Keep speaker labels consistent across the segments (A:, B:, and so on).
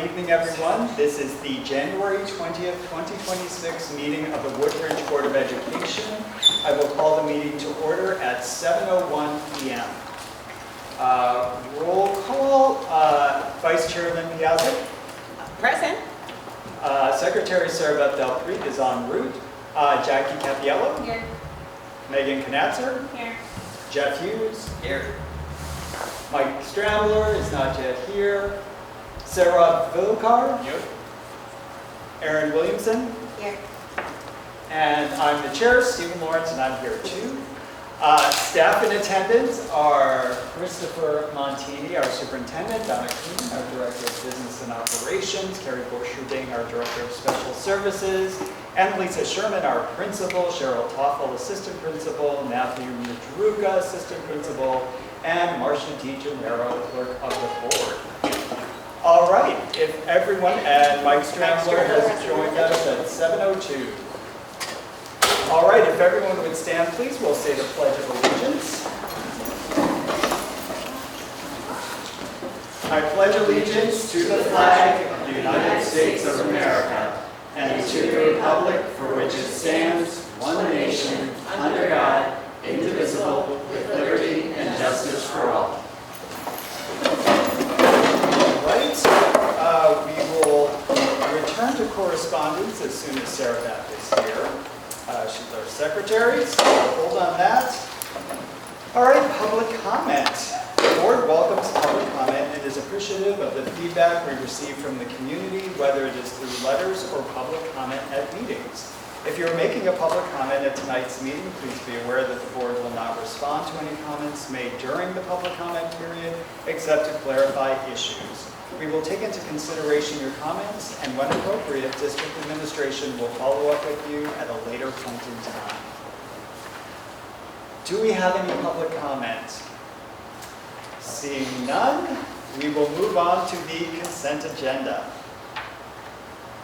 A: Good evening, everyone. This is the January 20th, 2026 meeting of the Woodbridge Board of Education. I will call the meeting to order at 7:01 p.m. Roll call. Vice Chair Lynn Piazza.
B: Present.
A: Secretary Sarah Del Creek is en route. Jackie Capiello.
B: Here.
A: Megan Knatzer.
B: Here.
A: Jeff Hughes.
B: Here.
A: Mike Strambler is not yet here. Sarah Vilcar.
C: Here.
A: Aaron Williamson.
B: Here.
A: And I'm the chair, Stephen Lawrence, and I'm here too. Staff in attendance are Christopher Montini, our superintendent, Donna Kuhn, our director of business and operations, Carrie Borcherding, our director of special services, and Lisa Sherman, our principal, Cheryl Toffel, assistant principal, Matthew Mitruka, assistant principal, and Marcia DiGennaro, clerk of the board. All right, if everyone, and Mike Strambler has joined us at 7:02. All right, if everyone would stand, please, we'll say the Pledge of Allegiance. I pledge allegiance to the flag of the United States of America and to the republic for which it stands, one nation, under God, indivisible, with liberty and justice for all. All right, we will return to correspondence as soon as Sarah Beth is here. She's our secretary, so hold on that. All right, public comment. The board welcomes public comment and is appreciative of the feedback we receive from the community, whether it is through letters or public comment at meetings. If you're making a public comment at tonight's meeting, please be aware that the board will not respond to any comments made during the public comment period, except to clarify issues. We will take into consideration your comments, and when appropriate, district administration will follow up with you at a later point in time. Do we have any public comment? Seeing none, we will move on to the consent agenda.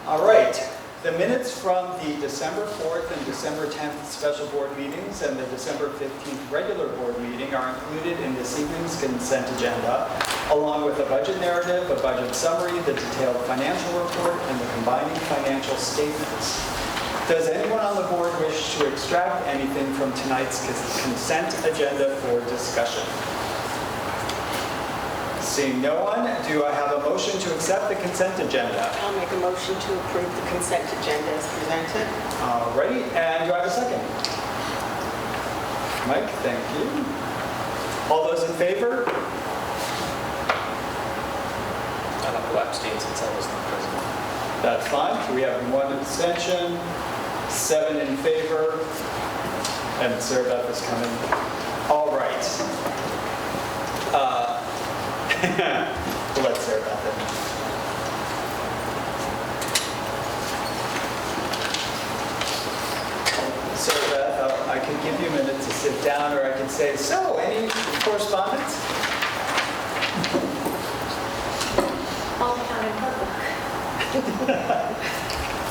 A: All right. The minutes from the December 4th and December 10th special board meetings and the December 15th regular board meeting are included in this evening's consent agenda, along with a budget narrative, a budget summary, the detailed financial report, and the combining financial statements. Does anyone on the board wish to extract anything from tonight's consent agenda for discussion? Seeing no one, do I have a motion to accept the consent agenda?
B: I'll make a motion to approve the consent agenda as presented.
A: All righty, and do I have a second? Mike, thank you. All those in favor?
C: I don't know who abstained since I was not present.
A: That's fine. We have one abstention, 7 in favor, and Sarah Beth is coming. All right. We'll let Sarah Beth in. Sarah Beth, I can give you a minute to sit down, or I can say, so, any correspondence?
B: All count in public.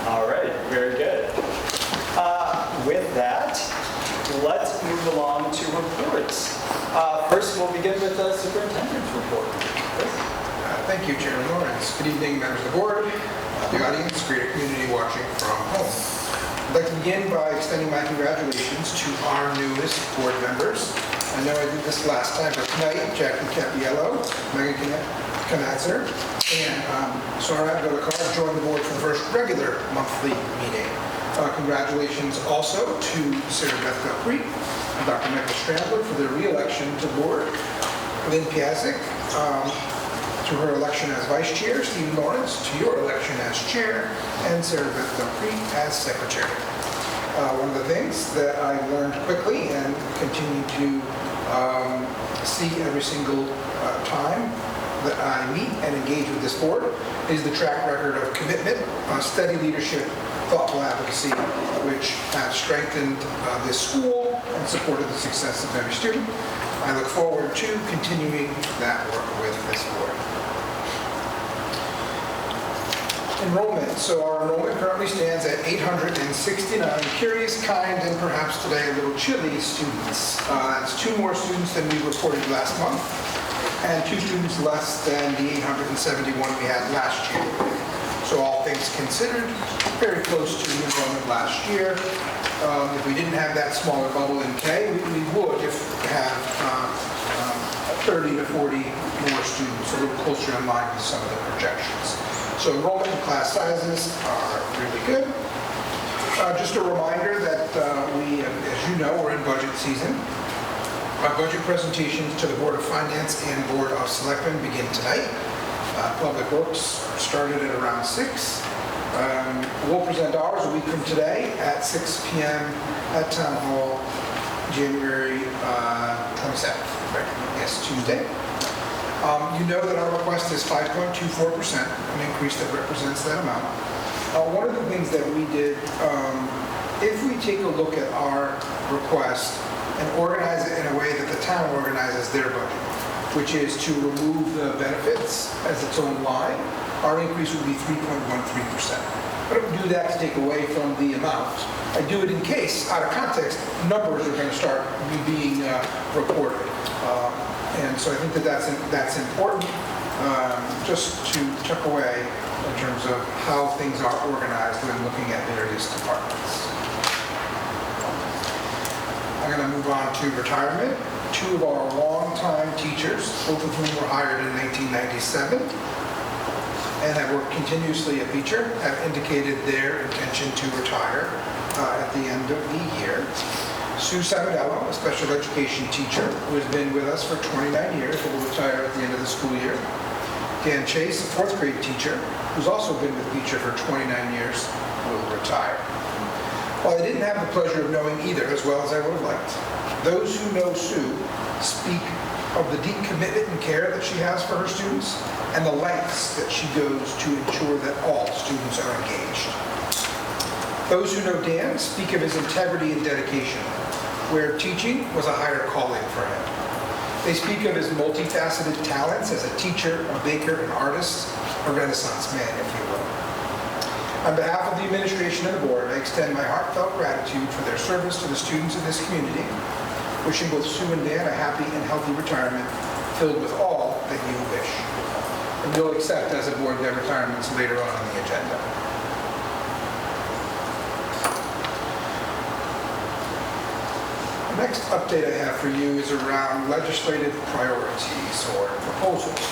A: All right, very good. With that, let's move along to reports. First, we'll begin with the superintendent's report.
D: Thank you, Chairman Lawrence. Good evening, members of the board, the audience, greater community watching from home. I'd like to begin by extending my congratulations to our newest board members. I know I did this last time, but tonight, Jackie Capiello, Megan Knatzer, and Sarah Vilcar joined the board for the first regular monthly meeting. Congratulations also to Sarah Beth Del Creek and Dr. Michael Strambler for their re-election to the board. Lynn Piazza, to her election as vice chair, Stephen Lawrence to your election as chair, and Sarah Beth Del Creek as secretary. One of the things that I learned quickly and continue to see every single time that I meet and engage with this board is the track record of commitment, steady leadership, thoughtful advocacy, which have strengthened this school and supported the success of every student. I look forward to continuing that work with this board. Enrollment. So our enrollment currently stands at 869 curious, kind, and perhaps today a little chilly students. That's 2 more students than we reported last month. and 2 students less than the 871 we had last year. So all things considered, very close to the enrollment last year. If we didn't have that smaller bubble in K, we would have 30 to 40 more students, a little closer in line with some of the projections. So enrollment and class sizes are really good. Just a reminder that we, as you know, we're in budget season. Our budget presentations to the Board of Finance and Board of Selectmen begin tonight. Public Works started at around 6. We'll present ours a week from today at 6 p.m. at Town Hall, January 27th, right? Yes, Tuesday. You know that our request is 5.24%, an increase that represents that amount. One of the things that we did, if we take a look at our request and organize it in a way that the town organizes their budget, which is to remove the benefits as its own line, our increase would be 3.13%. I don't do that to take away from the amount. I do it in case, out of context, numbers are going to start being reported. And so I think that that's important just to tuck away in terms of how things are organized when looking at various departments. I'm going to move on to retirement. 2 of our longtime teachers, both of whom were hired in 1997 and have worked continuously at Beecher, have indicated their intention to retire at the end of the year. Sue Samadello, a special education teacher who has been with us for 29 years, will retire at the end of the school year. Dan Chase, a 4th grade teacher, who's also been with Beecher for 29 years, will retire. While I didn't have the pleasure of knowing either as well as I would have liked, those who know Sue speak of the deep commitment and care that she has for her students and the lengths that she goes to ensure that all students are engaged. Those who know Dan speak of his integrity and dedication, where teaching was a higher calling for him. They speak of his multifaceted talents as a teacher, a baker, an artist, a Renaissance man, if you will. On behalf of the administration and the board, I extend my heartfelt gratitude for their service to the students of this community, wishing both Sue and Dan a happy and healthy retirement filled with all that you wish. And we'll accept as a board their retirements later on in the agenda. The next update I have for you is around legislative priorities or proposals.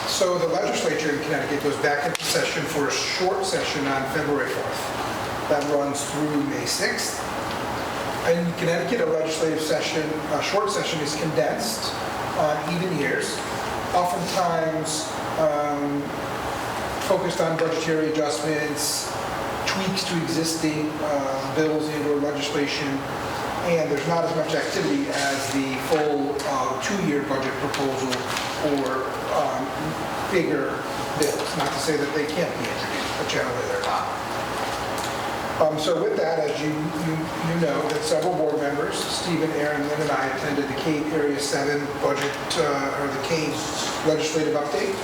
D: So the legislature in Connecticut goes back into session for a short session on February 4th. That runs through May 6th. In Connecticut, a legislative session, a short session is condensed on even years, oftentimes focused on budgetary adjustments, tweaks to existing bills and/or legislation, and there's not as much activity as the full 2-year budget proposal or bigger bills. Not to say that they can't be introduced, but generally they're not. So with that, as you know, that several board members, Stephen, Aaron, Lynn, and I attended the Cave Area 7 budget, or the Cave legislative update.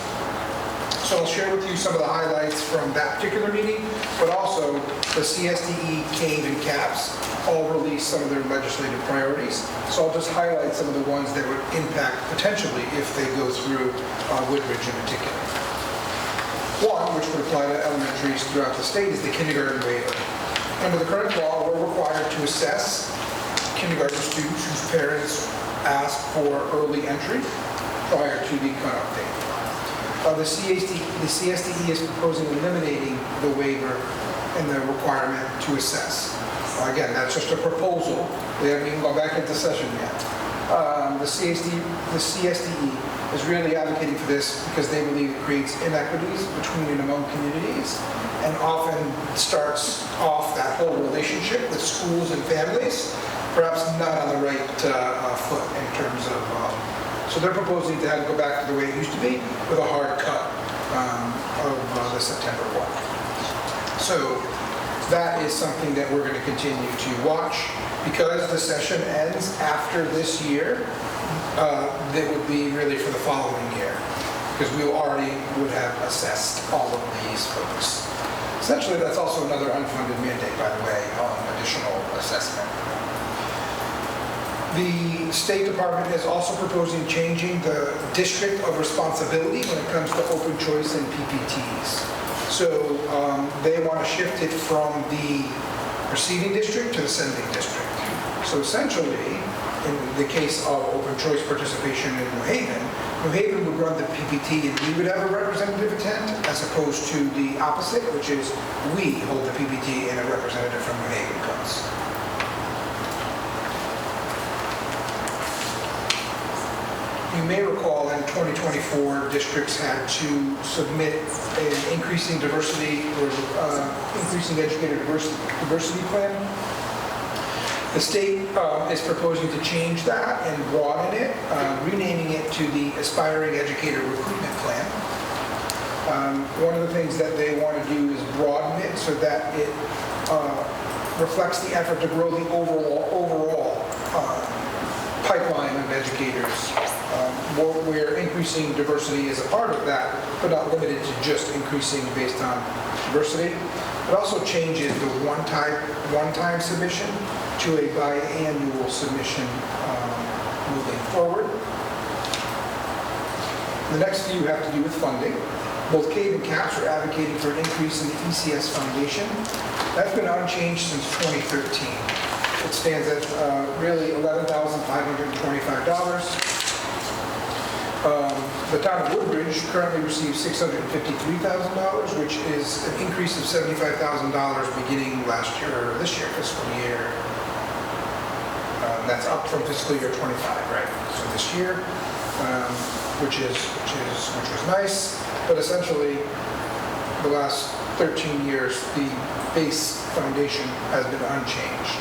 D: So I'll share with you some of the highlights from that particular meeting, but also the CSDE, Cave, and CAPS all released some of their legislative priorities. So I'll just highlight some of the ones that would impact potentially if they go through Woodbridge in particular. One, which would apply to elementaries throughout the state, is the kindergarten waiver. Under the current law, we're required to assess kindergarten students whose parents ask for early entry prior to the cutoff date. The CSDE is proposing eliminating the waiver and the requirement to assess. Again, that's just a proposal. We haven't even gone back into session yet. The CSDE is really advocating for this because they believe it creates inequities between and among communities and often starts off that whole relationship with schools and families, perhaps not on the right foot in terms of, so they're proposing to have it go back to the way it used to be with a hard cut of the September 1. So that is something that we're going to continue to watch. Because the session ends after this year, that would be really for the following year, because we already would have assessed all of these folks. Essentially, that's also another unfunded mandate, by the way, on additional assessment. The State Department is also proposing changing the district of responsibility when it comes to open choice and PPTs. So they want to shift it from the receiving district to the sending district. So essentially, in the case of open choice participation in New Haven would run the PPT and we would have a representative attend, as opposed to the opposite, which is we hold the PPT and a representative from New Haven comes. You may recall in 2024, districts had to submit an increasing diversity or increasing educator diversity plan. The state is proposing to change that and broaden it, renaming it to the Aspiring Educator Recruitment Plan. One of the things that they want to do is broaden it so that it reflects the effort to grow the overall pipeline of educators, where increasing diversity is a part of that, but not limited to just increasing based on diversity. It also changes the one-time submission to a biannual submission moving forward. The next few have to do with funding. Both CAVE and CAPS are advocating for an increase in the ECS Foundation. That's been unchanged since 2013. It stands at really $11,525. The town of Woodbridge currently receives $653,000, which is an increase of $75,000 beginning last year, or this year, fiscal year. That's up from fiscal year 25, right? So this year, which was nice, but essentially the last 13 years, the base foundation has been unchanged.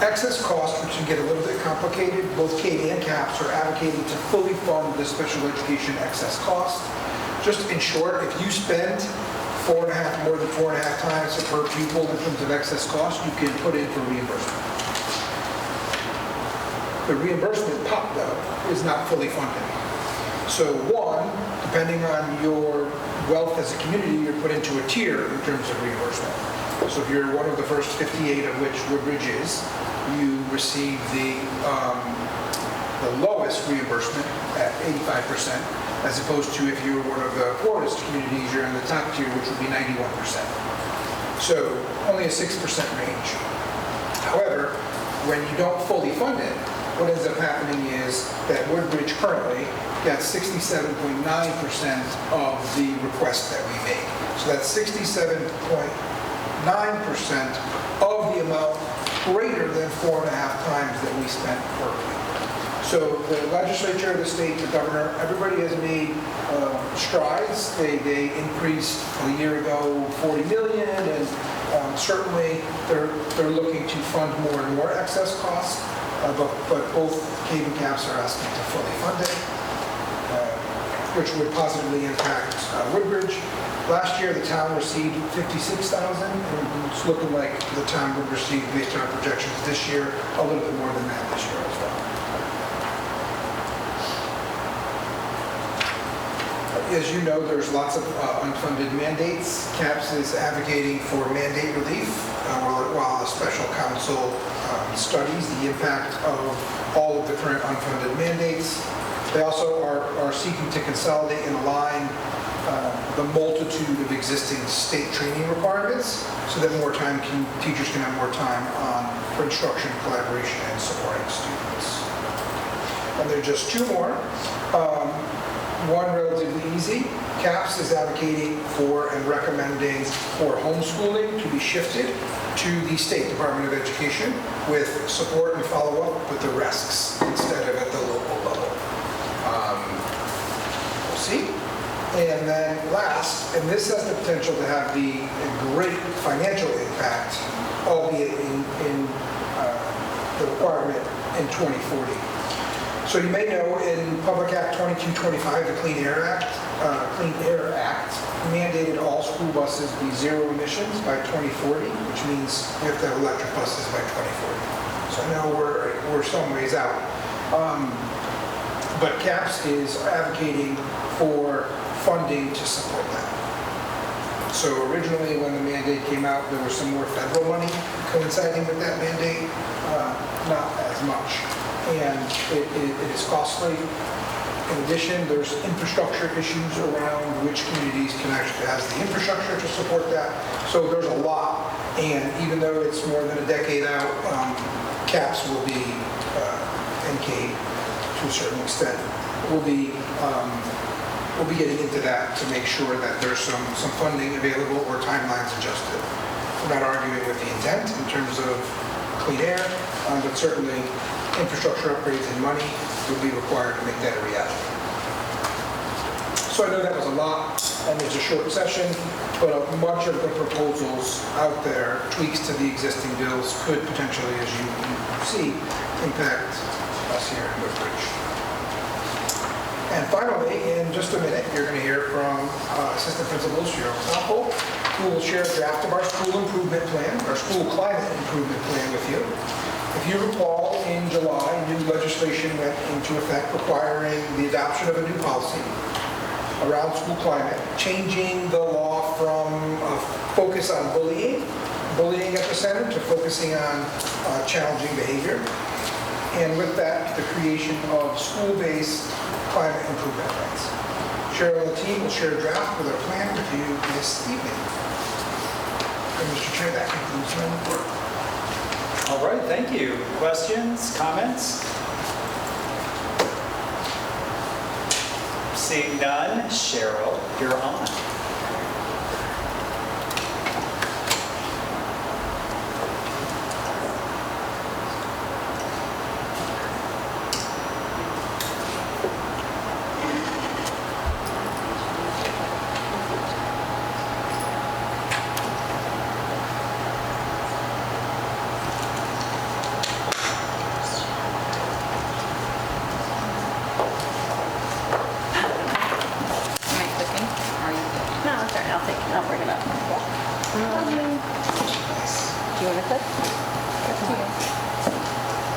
D: Excess cost, which can get a little bit complicated, both CAVE and CAPS are advocating to fully fund the special education excess cost. Just in short, if you spend more than 4.5 times per pupil in terms of excess cost, you can put in for reimbursement. The reimbursement pot, though, is not fully funded. So one, depending on your wealth as a community, you're put into a tier in terms of reimbursement. So if you're one of the first 58 of which Woodbridge is, you receive the lowest reimbursement at 85%, as opposed to if you were one of the poorest communities, you're in the top tier, which would be 91%. So only a 6% range. However, when you don't fully fund it, what ends up happening is that Woodbridge currently gets 67.9% of the request that we make. So that's 67.9% of the amount greater than 4.5 times that we spent per week. So the legislature, the state, the governor, everybody has made strides. They increased a year ago 40 million, and certainly they're looking to fund more and more excess costs. But both CAVE and CAPS are asking to fully fund it, which would positively impact Woodbridge. Last year, the town received $56,000, and it's looking like the town would receive, based on our projections this year, a little bit more than that this year as well. As you know, there's lots of unfunded mandates. CAPS is advocating for mandate relief, while the special counsel studies the impact of all of the current unfunded mandates. They also are seeking to consolidate and align the multitude of existing state training requirements so that teachers can have more time for instruction, collaboration, and supporting students. And there are just two more. One relatively easy. CAPS is advocating for and recommending for homeschooling to be shifted to the State Department of Education with support and follow-up with the RESCs instead of at the local level. We'll see. And then last, and this has the potential to have the great financial impact, albeit in the requirement in 2040. So you may know in Public Act 2225, the Clean Air Act mandated all school buses be zero emissions by 2040, which means we have to have electric buses by 2040. So I know we're some ways out. But CAPS is advocating for funding to support that. So originally, when the mandate came out, there was some more federal money coinciding with that mandate, not as much. And it is costly. In addition, there's infrastructure issues around which communities can actually have the infrastructure to support that. So there's a lot. And even though it's more than a decade out, CAPS will be, NK to a certain extent, we'll be getting into that to make sure that there's some funding available or timelines adjusted. We're not arguing with the intent in terms of clean air, but certainly infrastructure upgrades and money will be required to make that a reality. So I know that was a lot, and it's a short session, but much of the proposals out there, tweaks to the existing bills, could potentially, as you see, impact us here in Woodbridge. And finally, in just a minute, you're going to hear from Assistant Principal Cheryl Topol, who will share a draft of our school improvement plan, our school climate improvement plan with you. If you recall, in July, new legislation went into effect requiring the adoption of a new policy around school climate, changing the law from a focus on bullying at the center, to focusing on challenging behavior. And with that, the creation of school-based climate improvement plans. Cheryl and the team will share a draft with our plan with you this evening. And Mr. Chair, that concludes my report.
A: All right, thank you. Questions, comments? Seeing none, Cheryl, you're on.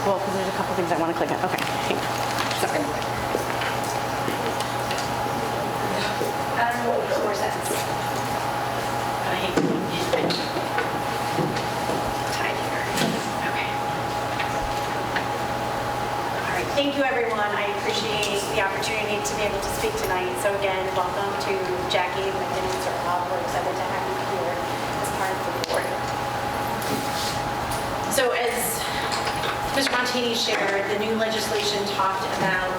E: Well, because there's a couple things I want to click on. Okay, hang on. Sorry.
F: I don't know what makes more sense.
E: I hate
F: Tied here. Okay. All right, thank you, everyone. I appreciate the opportunity to be able to speak tonight. So again, welcome to Jackie, Lincoln, and Sir Bob. We're excited to have you here as part of the board. So as Mr. Montini shared, the new legislation talked about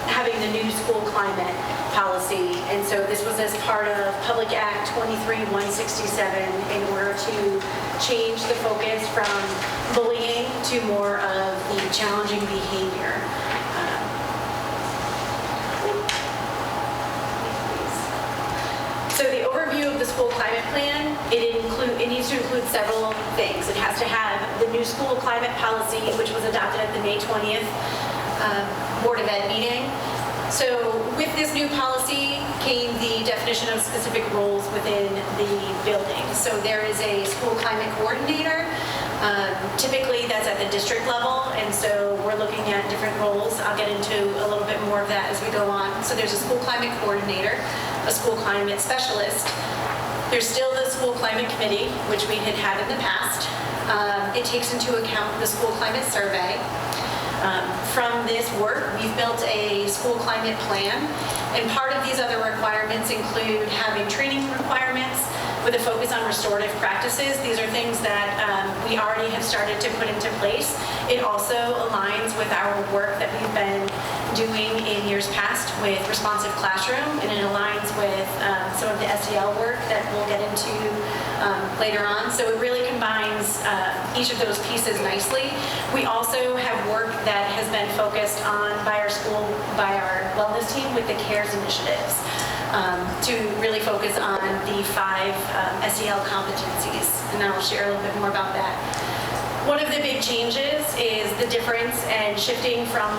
F: having the new school climate policy. And so this was as part of Public Act 23-167 in order to change the focus from bullying to more of the challenging behavior. So the overview of the school climate plan, it needs to include several things. It has to have the new school climate policy, which was adopted at the May 20th Board of Ed meeting. So with this new policy came the definition of specific roles within the building. So there is a school climate coordinator. Typically that's at the district level, and so we're looking at different roles. I'll get into a little bit more of that as we go on. So there's a school climate coordinator, a school climate specialist. There's still the school climate committee, which we had had in the past. It takes into account the school climate survey. From this work, we've built a school climate plan, and part of these other requirements include having training requirements with a focus on restorative practices. These are things that we already have started to put into place. It also aligns with our work that we've been doing in years past with responsive classroom, and it aligns with some of the SEL work that we'll get into later on. So it really combines each of those pieces nicely. We also have work that has been focused on by our wellness team with the CARES initiatives. To really focus on the 5 SEL competencies, and I'll share a little bit more about that. One of the big changes is the difference and shifting from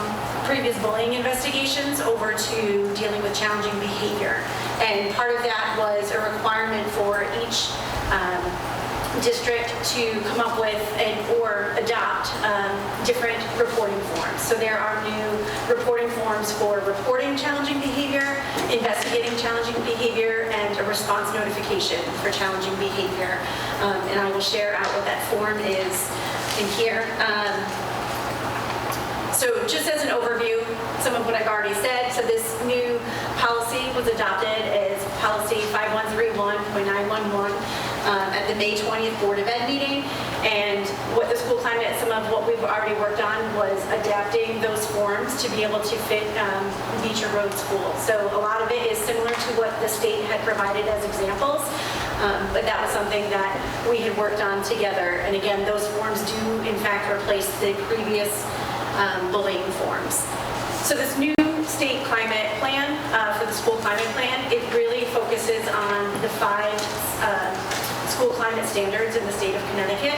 F: previous bullying investigations over to dealing with challenging behavior. And part of that was a requirement for each district to come up with or adopt different reporting forms. So there are new reporting forms for reporting challenging behavior, investigating investigating challenging behavior and a response notification for challenging behavior. And I will share out what that form is in here. So just as an overview, some of what I've already said. So this new policy was adopted as policy 5131.911 at the May 20th Board of Ed meeting. And what the school climate, some of what we've already worked on was adapting those forms to be able to fit Beecher Road School. So a lot of it is similar to what the state had provided as examples. But that was something that we had worked on together. And again, those forms do in fact replace the previous bullying forms. So this new state climate plan, for the school climate plan, it really focuses on the 5 school climate standards in the state of Connecticut.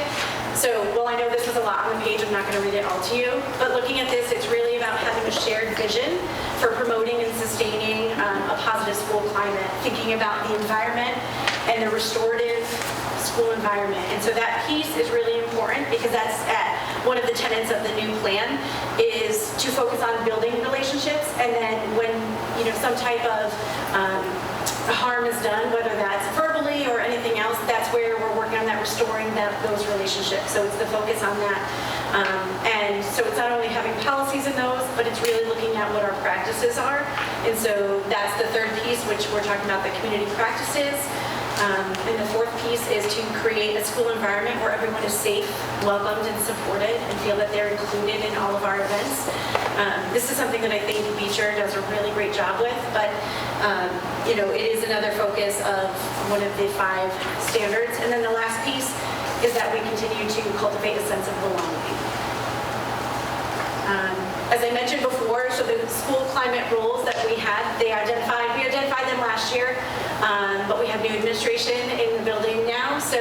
F: So while I know this was a lot on the page, I'm not going to read it all to you, but looking at this, it's really about having a shared vision for promoting and sustaining a positive school climate, thinking about the environment and the restorative school environment. And so that piece is really important because that's at one of the tenets of the new plan is to focus on building relationships, and then when some type of harm is done, whether that's verbally or anything else, that's where we're working on that restoring those relationships. So it's the focus on that. And so it's not only having policies in those, but it's really looking at what our practices are. And so that's the third piece, which we're talking about the community practices. And the fourth piece is to create a school environment where everyone is safe, welcomed, and supported, and feel that they're included in all of our events. This is something that I think Beecher does a really great job with, but it is another focus of one of the 5 standards. And then the last piece is that we continue to cultivate a sense of belonging. As I mentioned before, so the school climate rules that we identified them last year, but we have new administration in the building now. So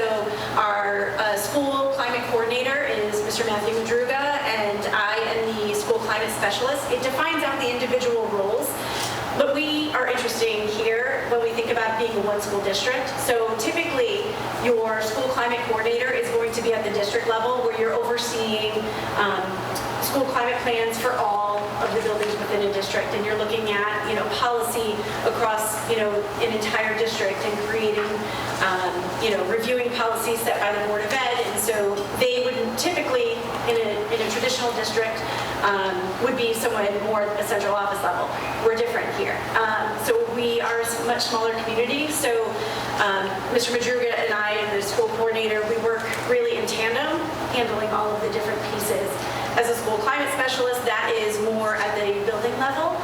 F: our school climate coordinator is Mr. Matthew Madruga, and I am the school climate specialist. It defines out the individual roles, but we are interesting here when we think about being a one school district. So typically, your school climate coordinator is going to be at the district level where you're overseeing school climate plans for all of the buildings within a district, and you're looking at policy across an entire district and creating reviewing policies set by the Board of Ed. And so they would typically in a traditional district would be somewhat more at the central office level. We're different here. So we are a much smaller community. So Mr. Madruga and I and the school coordinator, we work really in tandem, handling all of the different pieces. As a school climate specialist, that is more at the building level,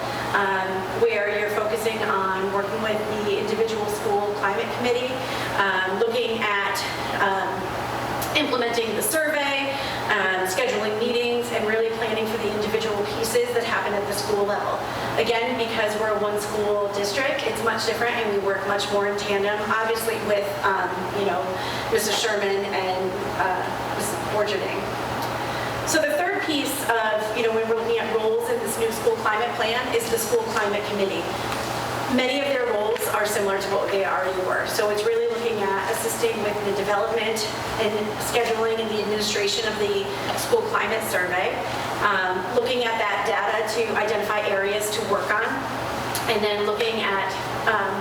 F: where you're focusing on working with the individual school climate committee, looking at implementing the survey, scheduling meetings, and really planning for the individual pieces that happen at the school level. Again, because we're a one school district, it's much different, and we work much more in tandem, obviously with Mrs. Sherman and Mrs. Borgening. So the third piece of, when we're looking at roles in this new school climate plan is the school climate committee. Many of their roles are similar to what they already were. So it's really looking at assisting with the development and scheduling and the administration of the school climate survey, looking at that data to identify areas to work on, and then looking at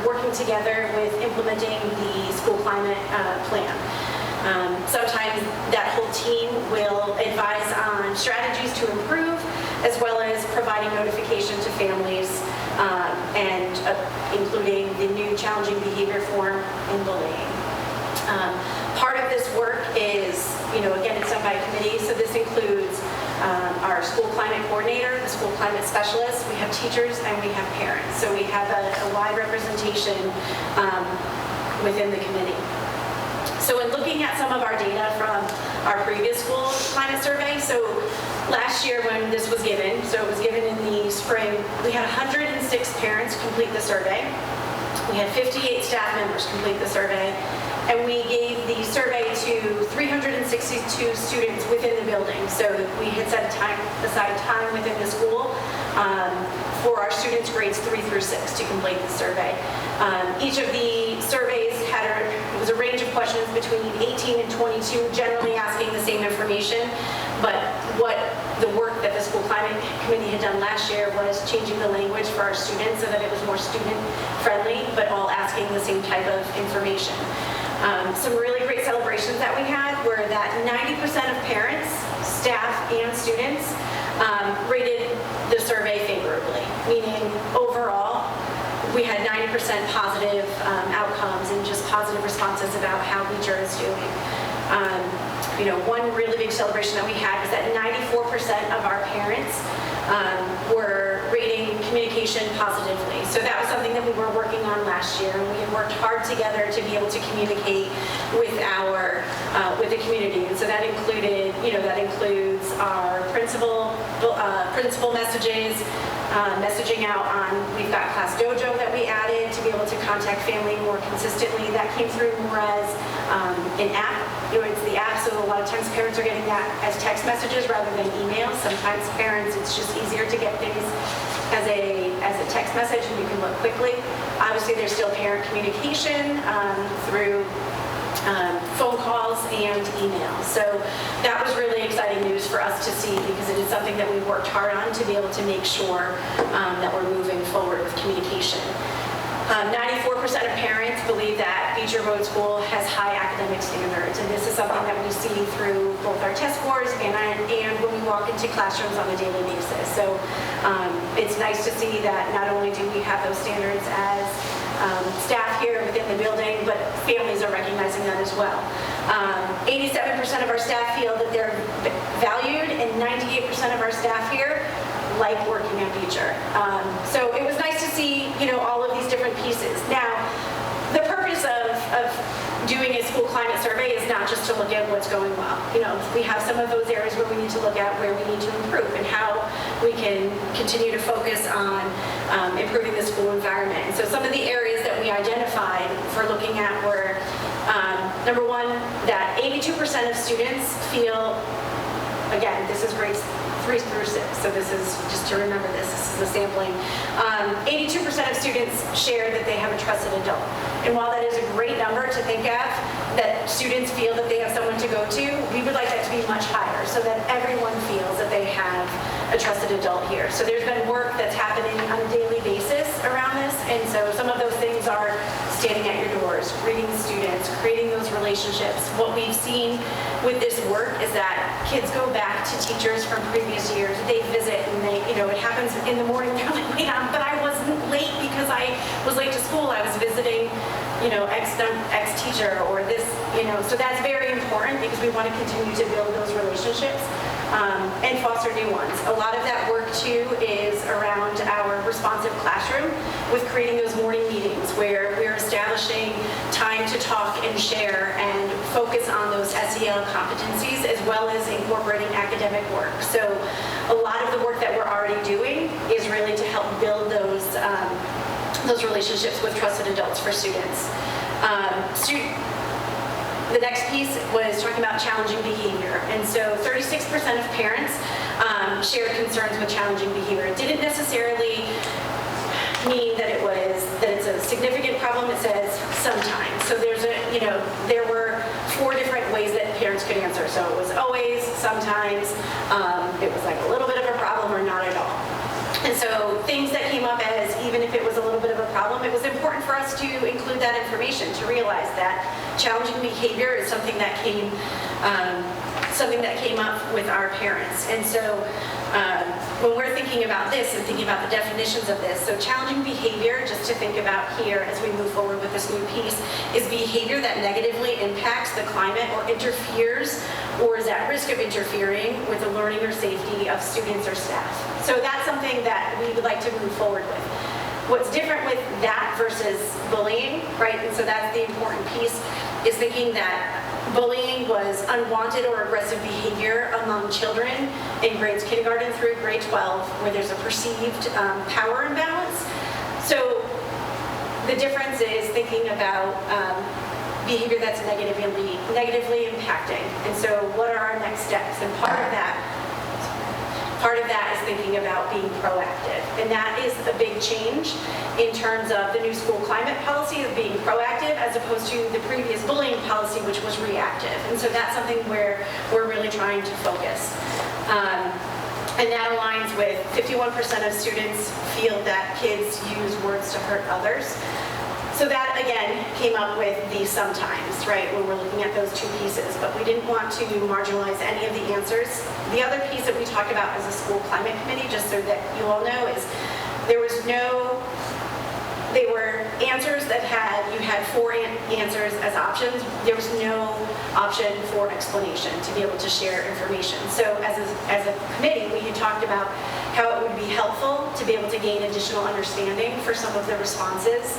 F: working together with implementing the school climate plan. Sometimes that whole team will advise on strategies to improve, as well as providing notification to families and including the new challenging behavior form and bullying. Part of this work is, again, it's done by a committee, so this includes our school climate coordinator, the school climate specialist, we have teachers, and we have parents. So we have a wide representation within the committee. So in looking at some of our data from our previous school climate survey, so last year when this was given, so it was given in the spring, we had 106 parents complete the survey. We had 58 staff members complete the survey, and we gave the survey to 362 students within the building. So we had set aside time within the school for our students grades 3 through 6 to complete the survey. Each of the surveys was a range of questions between 18 and 22, generally asking the same information, but what the work that the school climate committee had done last year was changing the language for our students so that it was more student-friendly, but all asking the same type of information. Some really great celebrations that we had were that 90% of parents, staff, and students rated the survey favorably, meaning overall, we had 90% positive outcomes and just positive responses about how Beecher is doing. One really big celebration that we had was that 94% of our parents were rating communication positively. So that was something that we were working on last year, and we had worked hard together to be able to communicate with the community. And so that includes our principal messages, messaging out on, we've got Class Dojo that we added to be able to contact family more consistently. That came through more as an app. It's the app, so a lot of times parents are getting that as text messages rather than emails. Sometimes parents, it's just easier to get things as a text message and you can look quickly. Obviously, there's still parent communication through phone calls and emails. So that was really exciting news for us to see because it is something that we worked hard on to be able to make sure that we're moving forward with communication. 94% of parents believe that Beecher Road School has high academic standards, and this is something that we see through both our test scores and when we walk into classrooms on a daily basis. So it's nice to see that not only do we have those standards as staff here within the building, but families are recognizing that as well. 87% of our staff feel that they're valued, and 98% of our staff here like working at Beecher. So it was nice to see, all of these different pieces. Now, the purpose of doing a school climate survey is not just to look at what's going well. We have some of those areas where we need to look at where we need to improve and how we can continue to focus on improving the school environment. And so some of the areas that we identified for looking at were, number one, that 82% of students feel, again, this is grades 3 through 6, so this is, just to remember this is a sampling. 82% of students share that they have a trusted adult. And while that is a great number to think of, that students feel that they have someone to go to, we would like that to be much higher so that everyone feels that they have a trusted adult here. So there's been work that's happening on a daily basis around this, and so some of those things are standing at your doors, greeting students, creating those relationships. What we've seen with this work is that kids go back to teachers from previous years. They visit and it happens in the morning. They're like, wait, but I wasn't late because I was late to school. I was visiting, X teacher or this, so that's very important because we want to continue to build those relationships and foster new ones. A lot of that work too is around our responsive classroom with creating those morning meetings where we're establishing time to talk and share and focus on those SEL competencies as well as incorporating academic work. So a lot of the work that we're already doing is really to help build those relationships with trusted adults for students. The next piece was talking about challenging behavior. And so 36% of parents shared concerns with challenging behavior. It didn't necessarily mean that it's a significant problem. It says sometimes. So there were 4 different ways that parents could answer. So it was always, sometimes, it was like a little bit of a problem or not at all. And so things that came up as, even if it was a little bit of a problem, it was important for us to include that information, to realize that challenging behavior is something that came up with our parents. And so when we're thinking about this and thinking about the definitions of this, so challenging behavior, just to think about here as we move forward with this new piece, is behavior that negatively impacts the climate or interferes or is at risk of interfering with the learning or safety of students or staff. So that's something that we would like to move forward with. What's different with that versus bullying, right? And so that's the important piece, is thinking that bullying was unwanted or aggressive behavior among children in grades kindergarten through grade 12, where there's a perceived power imbalance. So the difference is thinking about behavior that's negatively impacting. And so what are our next steps? And part of that is thinking about being proactive. And that is a big change in terms of the new school climate policy of being proactive as opposed to the previous bullying policy, which was reactive. And so that's something where we're really trying to focus. And that aligns with 51% of students feel that kids use words to hurt others. So that, again, came up with the sometimes, right, when we're looking at those two pieces. But we didn't want to marginalize any of the answers. The other piece that we talked about as a school climate committee, just so that you all know, is they were answers that you had 4 answers as options. There was no option for explanation to be able to share information. So as a committee, we had talked about how it would be helpful to be able to gain additional understanding for some of the responses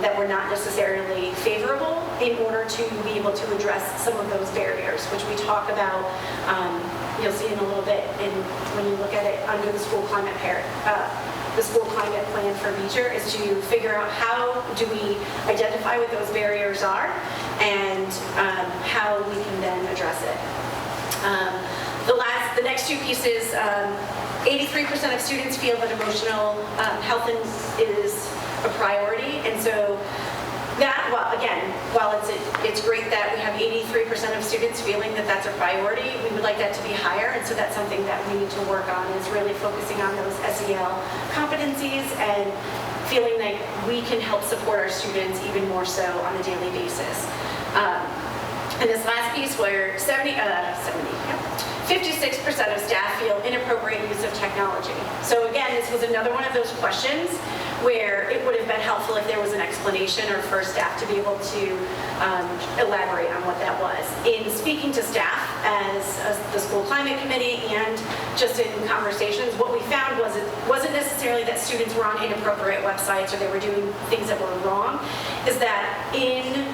F: that were not necessarily favorable in order to be able to address some of those barriers, which we talk about, you'll see in a little bit when you look at it under the school climate plan for Beecher, is to figure out how do we identify what those barriers are and how we can then address it. The next two pieces, 83% of students feel that emotional health is a priority, and so that, while it's great that we have 83% of students feeling that that's a priority, we would like that to be higher, and so that's something that we need to work on, is really focusing on those SEL competencies and feeling like we can help support our students even more so on a daily basis. And this last piece where 56% of staff feel inappropriate use of technology. So again, this was another one of those questions where it would have been helpful if there was an explanation or for staff to be able to elaborate on what that was. In speaking to staff as the school climate committee and just in conversations, what we found was it wasn't necessarily that students were on inappropriate websites or they were doing things that were wrong, is that in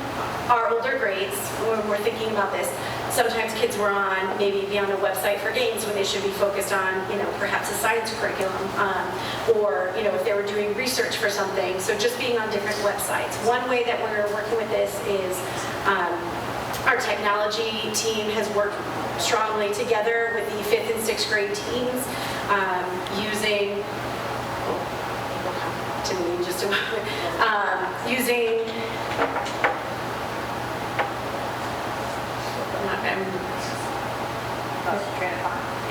F: our older grades, when we're thinking about this, sometimes kids were maybe on a website for games when they should be focused on, perhaps a science curriculum, or, if they were doing research for something. So just being on different websites. One way that we're working with this is our technology team has worked strongly together with the 5th and 6th grade teams using, to me in just a moment,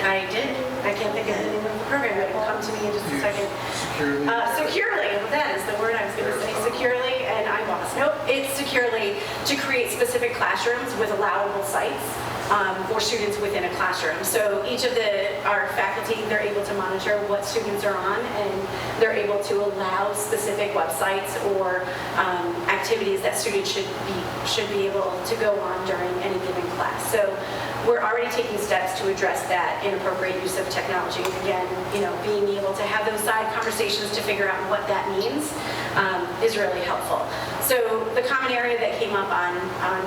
F: I did. I can't think of the name of the program. It will come to me in just a second. Securely. That is the word I was going to say. Securely, and I lost. Nope. It's Securely to create specific classrooms with allowable sites for students within a classroom. So each of our faculty, they're able to monitor what students are on, and they're able to allow specific websites or activities that students should be able to go on during any given class. So we're already taking steps to address that inappropriate use of technology. Again, being able to have those side conversations to figure out what that means is really helpful. So the common area that came up on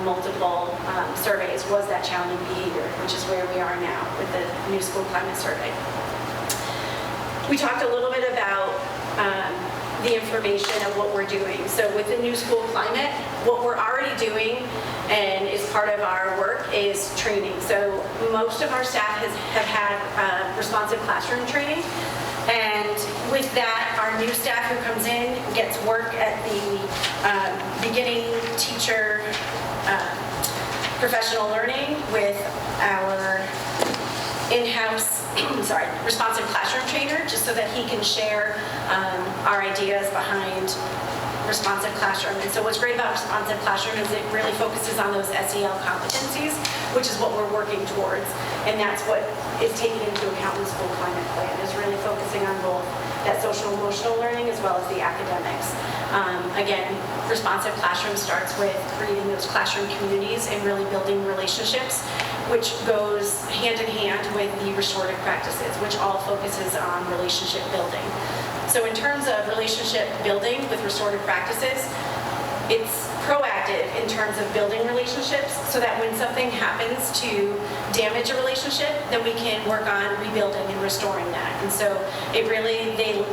F: multiple surveys was that challenging behavior, which is where we are now with the new school climate survey. We talked a little bit about the information of what we're doing. So with the new school climate, what we're already doing and is part of our work is training. So most of our staff have had responsive classroom training. And with that, our new staff who comes in gets work at the beginning teacher professional learning with our in-house responsive classroom trainer, just so that he can share our ideas behind responsive classroom. And so what's great about responsive classroom is it really focuses on those SEL competencies, which is what we're working towards. And that's what is taken into account in the school climate plan, is really focusing on both that social emotional learning as well as the academics. Again, responsive classroom starts with creating those classroom communities and really building relationships, which goes hand in hand with the restorative practices, which all focuses on relationship building. So in terms of relationship building with restorative practices, it's proactive in terms of building relationships so that when something happens to damage a relationship, then we can work on rebuilding and restoring that. And so they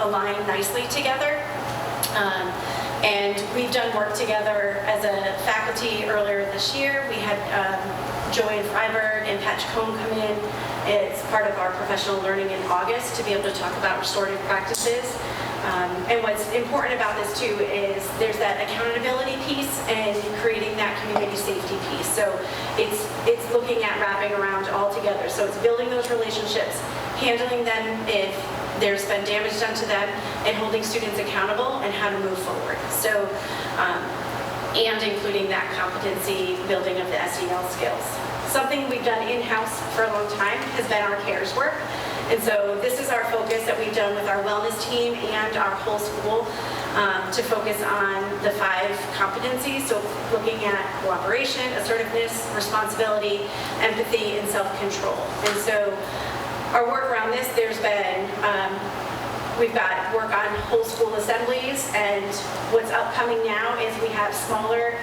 F: align nicely together. And we've done work together as a faculty earlier this year. We had Joanne Freiberg and Pat Chacon come in as part of our professional learning in August to be able to talk about restorative practices. And what's important about this too is there's that accountability piece and creating that community safety piece. So it's looking at wrapping around all together. So it's building those relationships, handling them if there's been damage done to them, and holding students accountable and how to move forward. So, and including that competency building of the SEL skills. Something we've done in-house for a long time has been our CARES work. And so this is our focus that we've done with our wellness team and our whole school to focus on the 5 competencies. So looking at cooperation, assertiveness, responsibility, empathy, and self-control. And so our work around this, there's been, we've got work on whole school assemblies, and what's upcoming now is we have smaller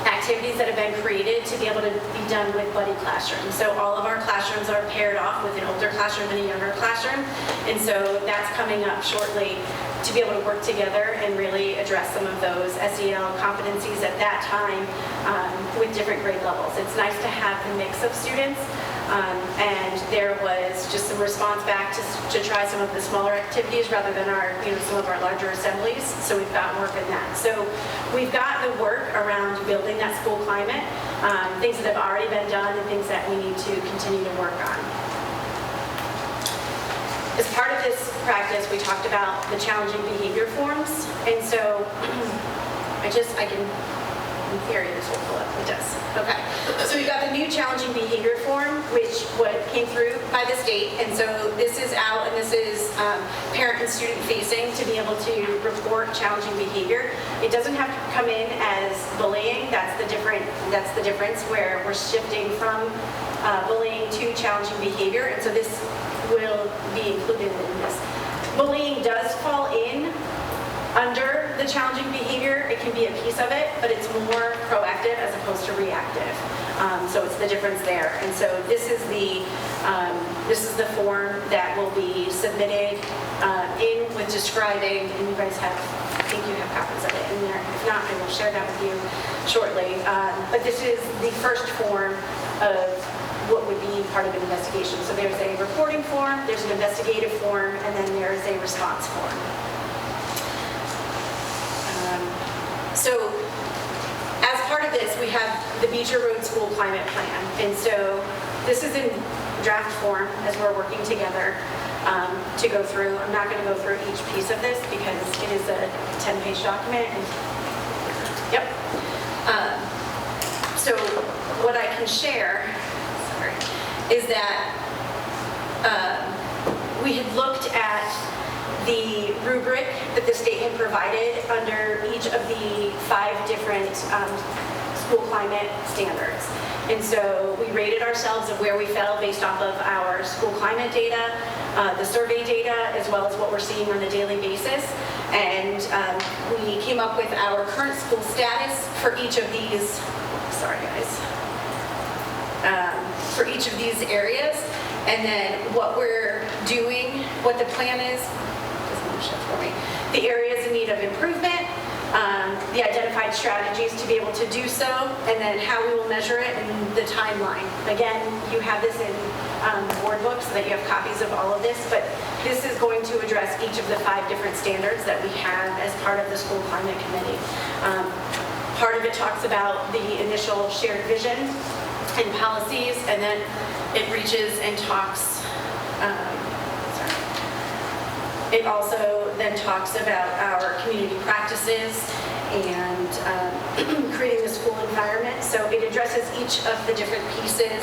F: activities that have been created to be able to be done with buddy classrooms. So all of our classrooms are paired off with an older classroom and a younger classroom. And so that's coming up shortly to be able to work together and really address some of those SEL competencies at that time with different grade levels. It's nice to have the mix of students. And there was just some response back to try some of the smaller activities rather than our, some of our larger assemblies. So we've got work in that. So we've got the work around building that school climate, things that have already been done and things that we need to continue to work on. As part of this practice, we talked about the challenging behavior forms. And so I can, in theory, this will pull up. It does. Okay. So we've got the new challenging behavior form, which came through by the state. And so this is out, and this is parent and student facing to be able to report challenging behavior. It doesn't have to come in as bullying. That's the difference where we're shifting from bullying to challenging behavior. And so this will be included in this. Bullying does fall in under the challenging behavior. It can be a piece of it, but it's more proactive as opposed to reactive. So it's the difference there. And so this is the form that will be submitted in with describing, and you guys have, I think you have copies of it in there. If not, I will share that with you shortly. But this is the first form of what would be part of an investigation. So there's a reporting form, there's an investigative form, and then there's a response form. So as part of this, we have the Beecher Road School Climate Plan. And so this is in draft form as we're working together to go through. I'm not going to go through each piece of this because it is a 10-page document. Yep. So what I can share, is that we had looked at the rubric that the state had provided under each of the 5 different school climate standards. And so we rated ourselves of where we fell based off of our school climate data, the survey data, as well as what we're seeing on a daily basis. And we came up with our current school status for each of these, for each of these areas. And then what we're doing, what the plan is, the areas in need of improvement, the identified strategies to be able to do so, and then how we will measure it and the timeline. Again, you have this in the board book so that you have copies of all of this, but this is going to address each of the 5 different standards that we have as part of the School Climate Committee. Part of it talks about the initial shared vision and policies, and then it reaches and talks, it also then talks about our community practices and creating the school environment. So it addresses each of the different pieces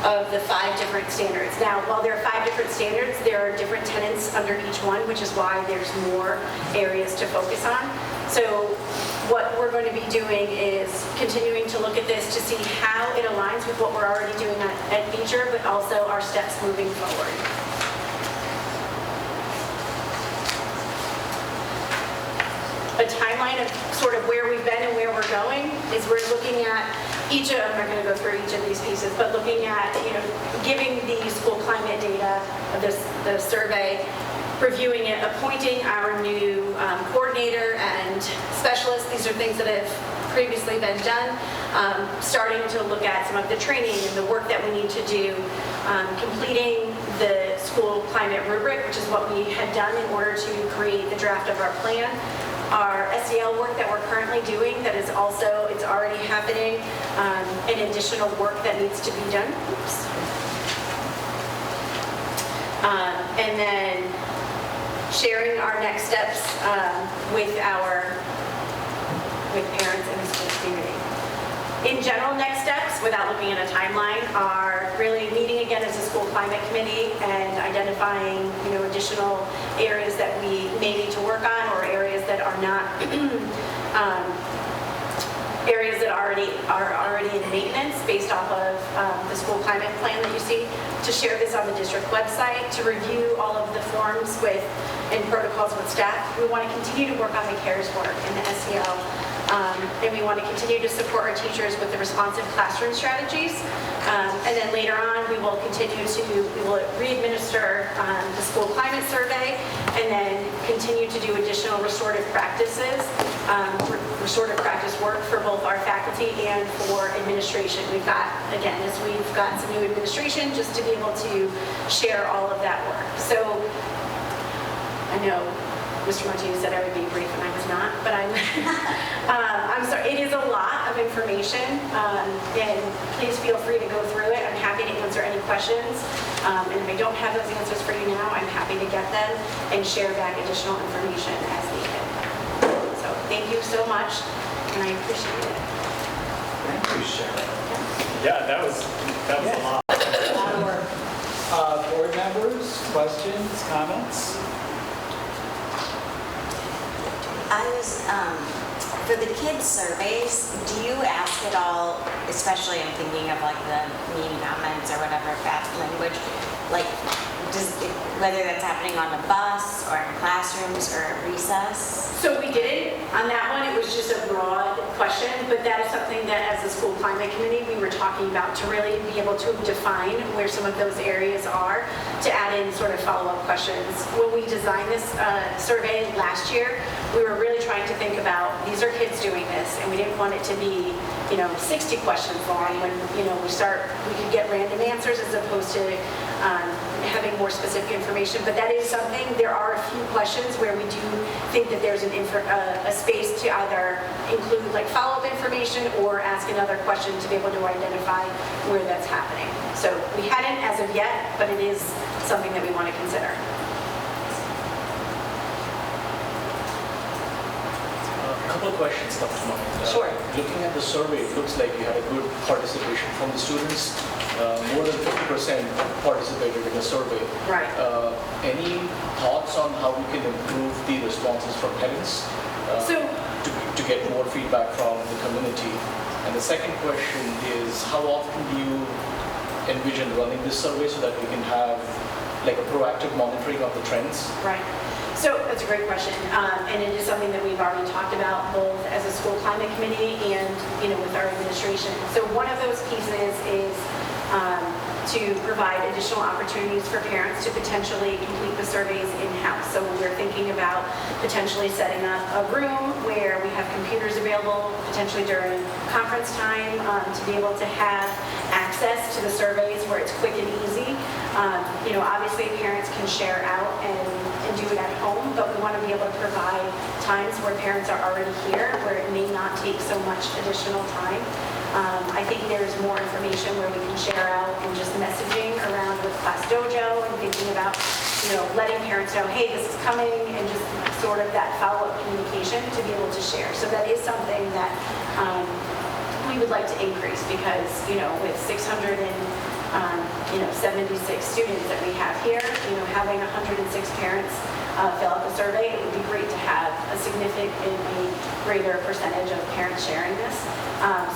F: of the 5 different standards. Now, while there are 5 different standards, there are different tenets under each one, which is why there's more areas to focus on. So what we're going to be doing is continuing to look at this to see how it aligns with what we're already doing at Beecher, but also our steps moving forward. A timeline of sort of where we've been and where we're going is we're looking at each of, I'm not going to go through each of these pieces, but looking at, giving the school climate data of the survey, reviewing it, appointing our new coordinator and specialist. These are things that have previously been done, starting to look at some of the training and the work that we need to do, completing the school climate rubric, which is what we had done in order to create the draft of our plan. Our SEL work that we're currently doing that is also, it's already happening, and additional work that needs to be done. Oops. And then sharing our next steps with parents in the school community. In general, next steps, without looking at a timeline, are really meeting again as a school climate committee and identifying, additional areas that we may need to work on, or areas that are not, areas that are already in maintenance based off of the school climate plan that you see, to share this on the district website, to review all of the forms and protocols with staff. We want to continue to work on the CARES work and the SEL. And we want to continue to support our teachers with the responsive classroom strategies. And then later on, we will re-administer the school climate survey, and then continue to do additional restorative practices, restorative practice work for both our faculty and for administration. We've got some new administration just to be able to share all of that work. So I know Mr. Martinez said I would be brief, and I was not, but I'm sorry. It is a lot of information, and please feel free to go through it. I'm happy to answer any questions, and if I don't have those answers for you now, I'm happy to get them and share back additional information as needed. So thank you so much, and I appreciate it.
A: Thank you, Cheryl. Yeah, that was a lot.
B: A lot of work.
A: Board members, questions, comments?
G: I was, for the kids surveys, do you ask at all, especially I'm thinking of like the mean comments or whatever, bad language, like whether that's happening on the bus or in classrooms or at recess?
F: So we did. On that one, it was just a broad question, but that is something that as a school climate committee, we were talking about to really be able to define where some of those areas are, to add in sort of follow-up questions. When we designed this survey last year, we were really trying to think about, these are kids doing this, and we didn't want it to be, 60 questions long when, we could get random answers as opposed to having more specific information. But that is something, there are a few questions where we do think that there's a space to either include like follow-up information or ask another question to be able to identify where that's happening. So we hadn't as of yet, but it is something that we want to consider.
C: A couple of questions come to mind.
F: Sure.
C: Looking at the survey, it looks like you had a good participation from the students. More than 50% participated in the survey.
F: Right.
C: Any thoughts on how we can improve the responses from parents to get more feedback from the community? And the second question is, how often do you envision running this survey so that we can have like a proactive monitoring of the trends?
F: Right. So that's a great question, and it is something that we've already talked about both as a school climate committee and with our administration. So one of those pieces is to provide additional opportunities for parents to potentially complete the surveys in-house. So we're thinking about potentially setting up a room where we have computers available, potentially during conference time, to be able to have access to the surveys where it's quick and easy. Obviously parents can share out and do it at home, but we want to be able to provide times where parents are already here, where it may not take so much additional time. I think there's more information where we can share out and just messaging around with Class Dojo and thinking about, letting parents know, hey, this is coming, and just sort of that follow-up communication to be able to share. So that is something that we would like to increase because, with 676 students that we have here, having 106 parents fill out the survey, it would be great to have a significantly greater percentage of parents sharing this.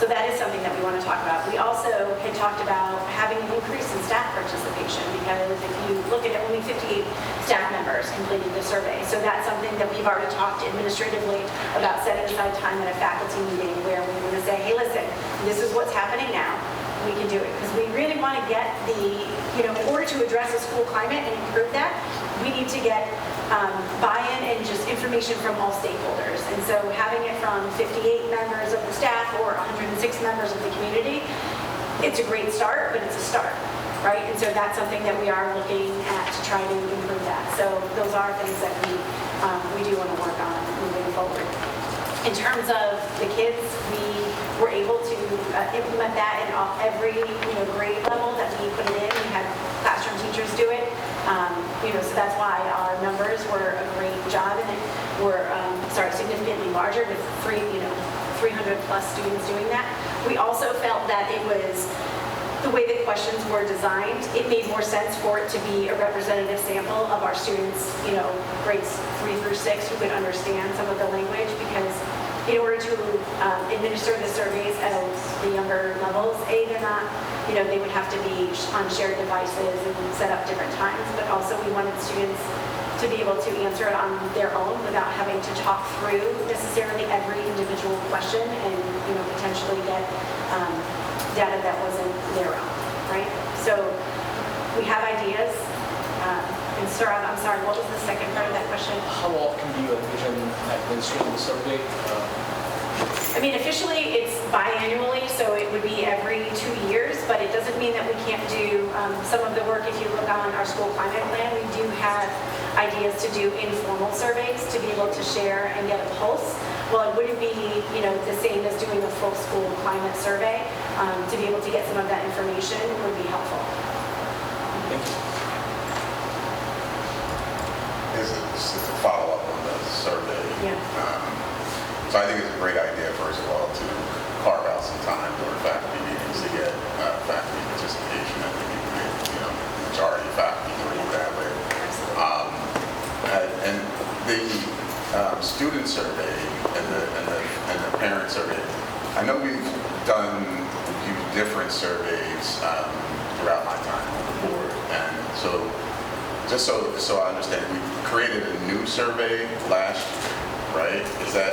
F: So that is something that we want to talk about. We also had talked about having an increase in staff participation because if you look at it, only 58 staff members completed the survey. So that's something that we've already talked administratively about, setting aside time at a faculty meeting where we want to say, hey, listen, this is what's happening now. We can do it because we really want to get in order to address the school climate and improve that, we need to get buy-in and just information from all stakeholders. And so having it from 58 members of the staff or 106 members of the community it's a great start, but it's a start, right? And so that's something that we are looking at to try to improve that. So those are things that we do want to work on moving forward. In terms of the kids, we were able to implement that in every grade level that we put it in. We had classroom teachers do it. So that's why our numbers were a great job, and were significantly larger with 300 plus students doing that. We also felt that it was the way the questions were designed, it made more sense for it to be a representative sample of our students, grades 3 through 6 who could understand some of the language, because in order to administer the surveys at the younger levels, they're not, they would have to be on shared devices and set up different times, but also we wanted students to be able to answer it on their own without having to talk through necessarily every individual question and, potentially get data that wasn't their own, right? So we have ideas. And sir, I'm sorry, what was the second part of that question?
C: How often do you envision administering the survey?
F: Officially it's biannually, so it would be every 2 years, but it doesn't mean that we can't do some of the work. If you look on our school climate plan, we do have ideas to do informal surveys to be able to share and get a pulse. Well, it wouldn't be, the same as doing a full school climate survey. To be able to get some of that information would be helpful.
C: Thank you.
H: Just to follow up on the survey.
F: Yeah.
H: So I think it's a great idea, first of all, to carve out some time during faculty meetings to get faculty participation. I think you can, majority of faculty agree that way. And the student survey and the parent survey, I know we've done different surveys throughout my time on the board, and so just so I understand, we created a new survey last year, right?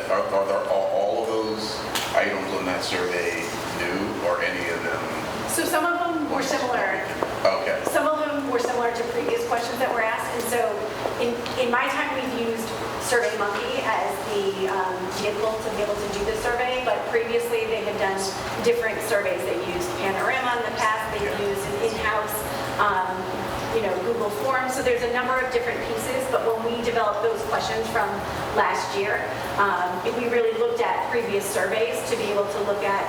H: Are all of those items on that survey new, or any of them?
F: So some of them were similar.
H: Okay.
F: Some of them were similar to previous questions that were asked, and so in my time we've used SurveyMonkey as the vehicle to be able to do the survey, but previously they had done different surveys. They used Panorama in the past, they used an in-house Google Forms, so there's a number of different pieces, but when we developed those questions from last year, we really looked at previous surveys to be able to look at,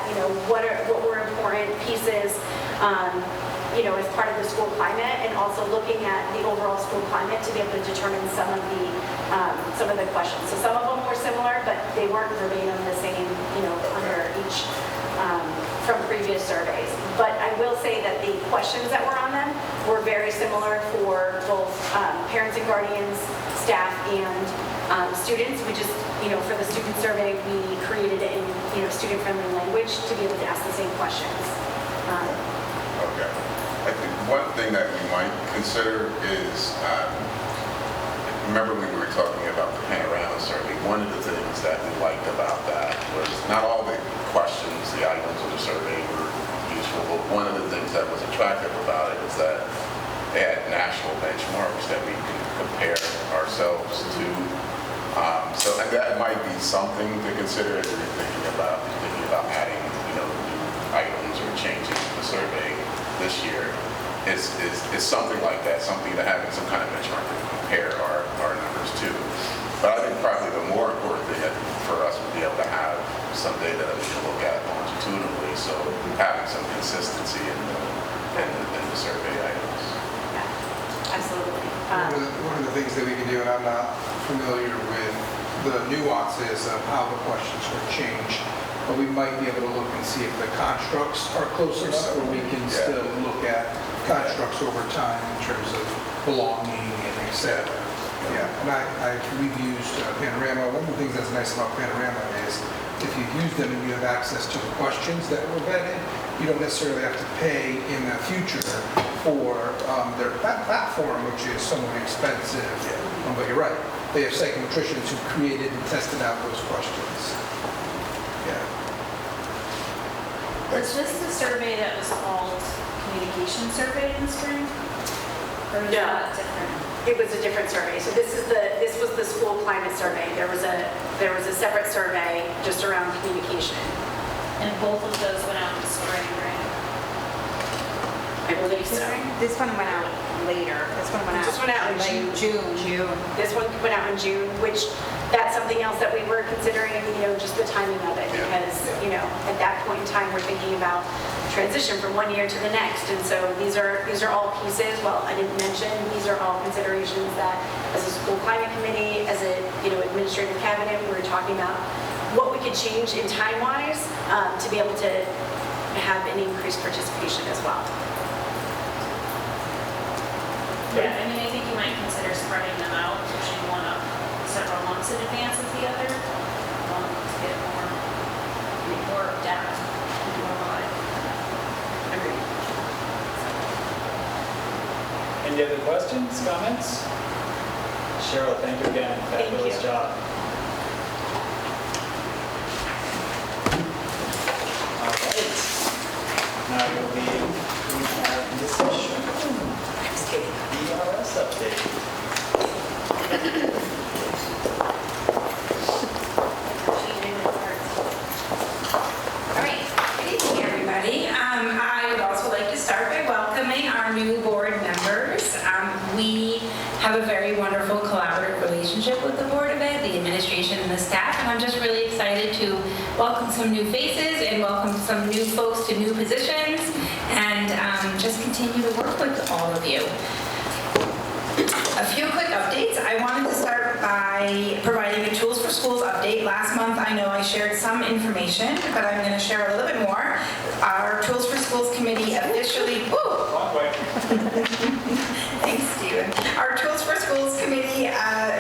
F: what were important pieces, as part of the school climate, and also looking at the overall school climate to be able to determine some of the questions. So some of them were similar, but they weren't verbatim the same, under each from previous surveys. But I will say that the questions that were on them were very similar for both parents and guardians, staff, and students. We just, for the student survey, we created it in, student-friendly language to be able to ask the same questions.
H: Okay. I think one thing that we might consider is, remember when we were talking about the Panorama survey, one of the things that we liked about that was not all the questions, the items of the survey were useful, but one of the things that was attractive about it is that they had national benchmarks that we can compare ourselves to. So that might be something to consider as you're thinking about adding, new items or changes to the survey this year. Is something like that, something to having some kind of benchmark to compare our numbers to. But I think probably the more important thing for us would be able to have some data that we can look at longitudinally, so having some consistency in the survey items.
F: Yeah, absolutely.
D: One of the things that we can do, and I'm not familiar with the nuances of how the questions were changed, but we might be able to look and see if the constructs are close enough, or we can still look at constructs over time in terms of belonging and et cetera. Yeah, and we've used Panorama. One of the things that's nice about Panorama is if you use them and you have access to the questions that were vetted, you don't necessarily have to pay in the future for their platform, which is somewhat expensive. But you're right. They have psychometricians who created and tested out those questions. Yeah.
I: Was this the survey that was called communication survey in the spring? Or was that different?
F: It was a different survey. So this was the school climate survey. There was a separate survey just around communication.
I: And both of those went out in the spring, right?
F: released them.
B: This one went out later. This one went out.
F: This went out in
B: like June.
F: This one went out in June, which that's something else that we were considering, just the timing of it, because, at that point in time, we're thinking about transition from one year to the next. And so these are all pieces, well, I didn't mention, these are all considerations that as a school climate committee, as a, administrative cabinet, we were talking about what we could change in time-wise to be able to have an increased participation as well.
I: Yeah, I think you might consider spreading them out, pushing one up several months in advance of the other, to get more data, more live.
F: Agreed.
A: Any other questions, comments? Cheryl, thank you again. Fabulous
F: you.
A: job. All right. Now you'll be, we have Ms. Sherman, ERS update.
J: All right, good evening, everybody. I would also like to start by welcoming our new board members. We have a very wonderful collaborative relationship with the Board of Ed, the administration and the staff, and I'm just really excited to welcome some new faces and welcome some new folks to new positions and just continue to work with all of you. A few quick updates. I wanted to start by providing a Tools for Schools update. Last month, I know I shared some information, but I'm going to share a little bit more. Our Tools for Schools committee officially...
A: Long way.
J: Thanks, Stephen. Our Tools for Schools committee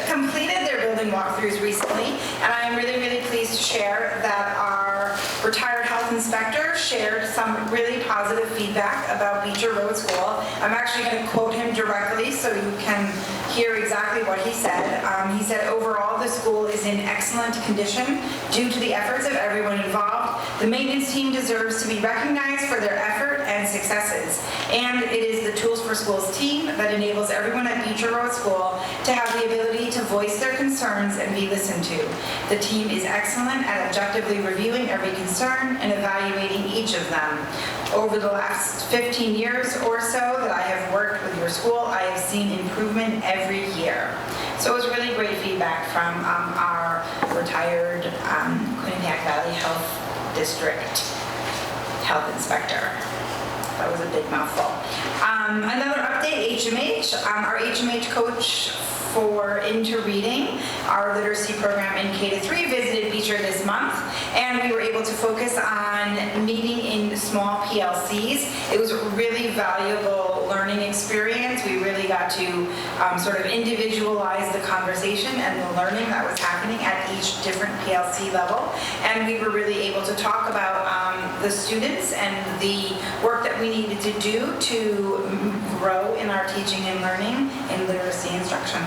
J: completed their building walkthroughs recently, and I am really, really pleased to share that our retired health inspector shared some really positive feedback about Beecher Road School. I'm actually going to quote him directly so you can hear exactly what he said. He said, overall, the school is in excellent condition due to the efforts of everyone involved. The maintenance team deserves to be recognized for their effort and successes. And it is the Tools for Schools team that enables everyone at Beecher Road School to have the ability to voice their concerns and be listened to. The team is excellent at objectively reviewing every concern and evaluating each of them. Over the last 15 years or so that I have worked with your school, I have seen improvement every year. So it was really great feedback from our retired Quinnipiac Valley Health District health inspector. That was a big mouthful. Another update, HMH. Our HMH coach for Into Reading, our literacy program in K-3, visited Beecher this month, and we were able to focus on meeting in small PLCs. It was a really valuable learning experience. We really got to sort of individualize the conversation and the learning that was happening at each different PLC level, and we were really able to talk about the students and the work that we needed to do to grow in our teaching and learning in literacy instruction.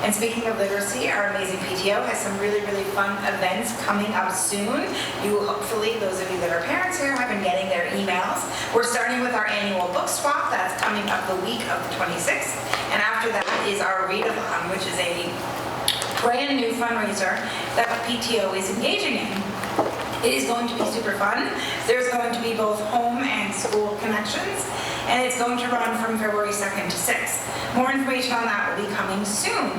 J: And speaking of literacy, our amazing PTO has some really, really fun events coming up soon. You hopefully, those of you that are parents here, have been getting their emails. We're starting with our annual book swap. That's coming up the week of the 26th. And after that is our read-along, which is a brand new fundraiser that the PTO is engaging in. It is going to be super fun. There's going to be both home and school connections, and it's going to run from February 2nd to 6th. More information on that will be coming soon.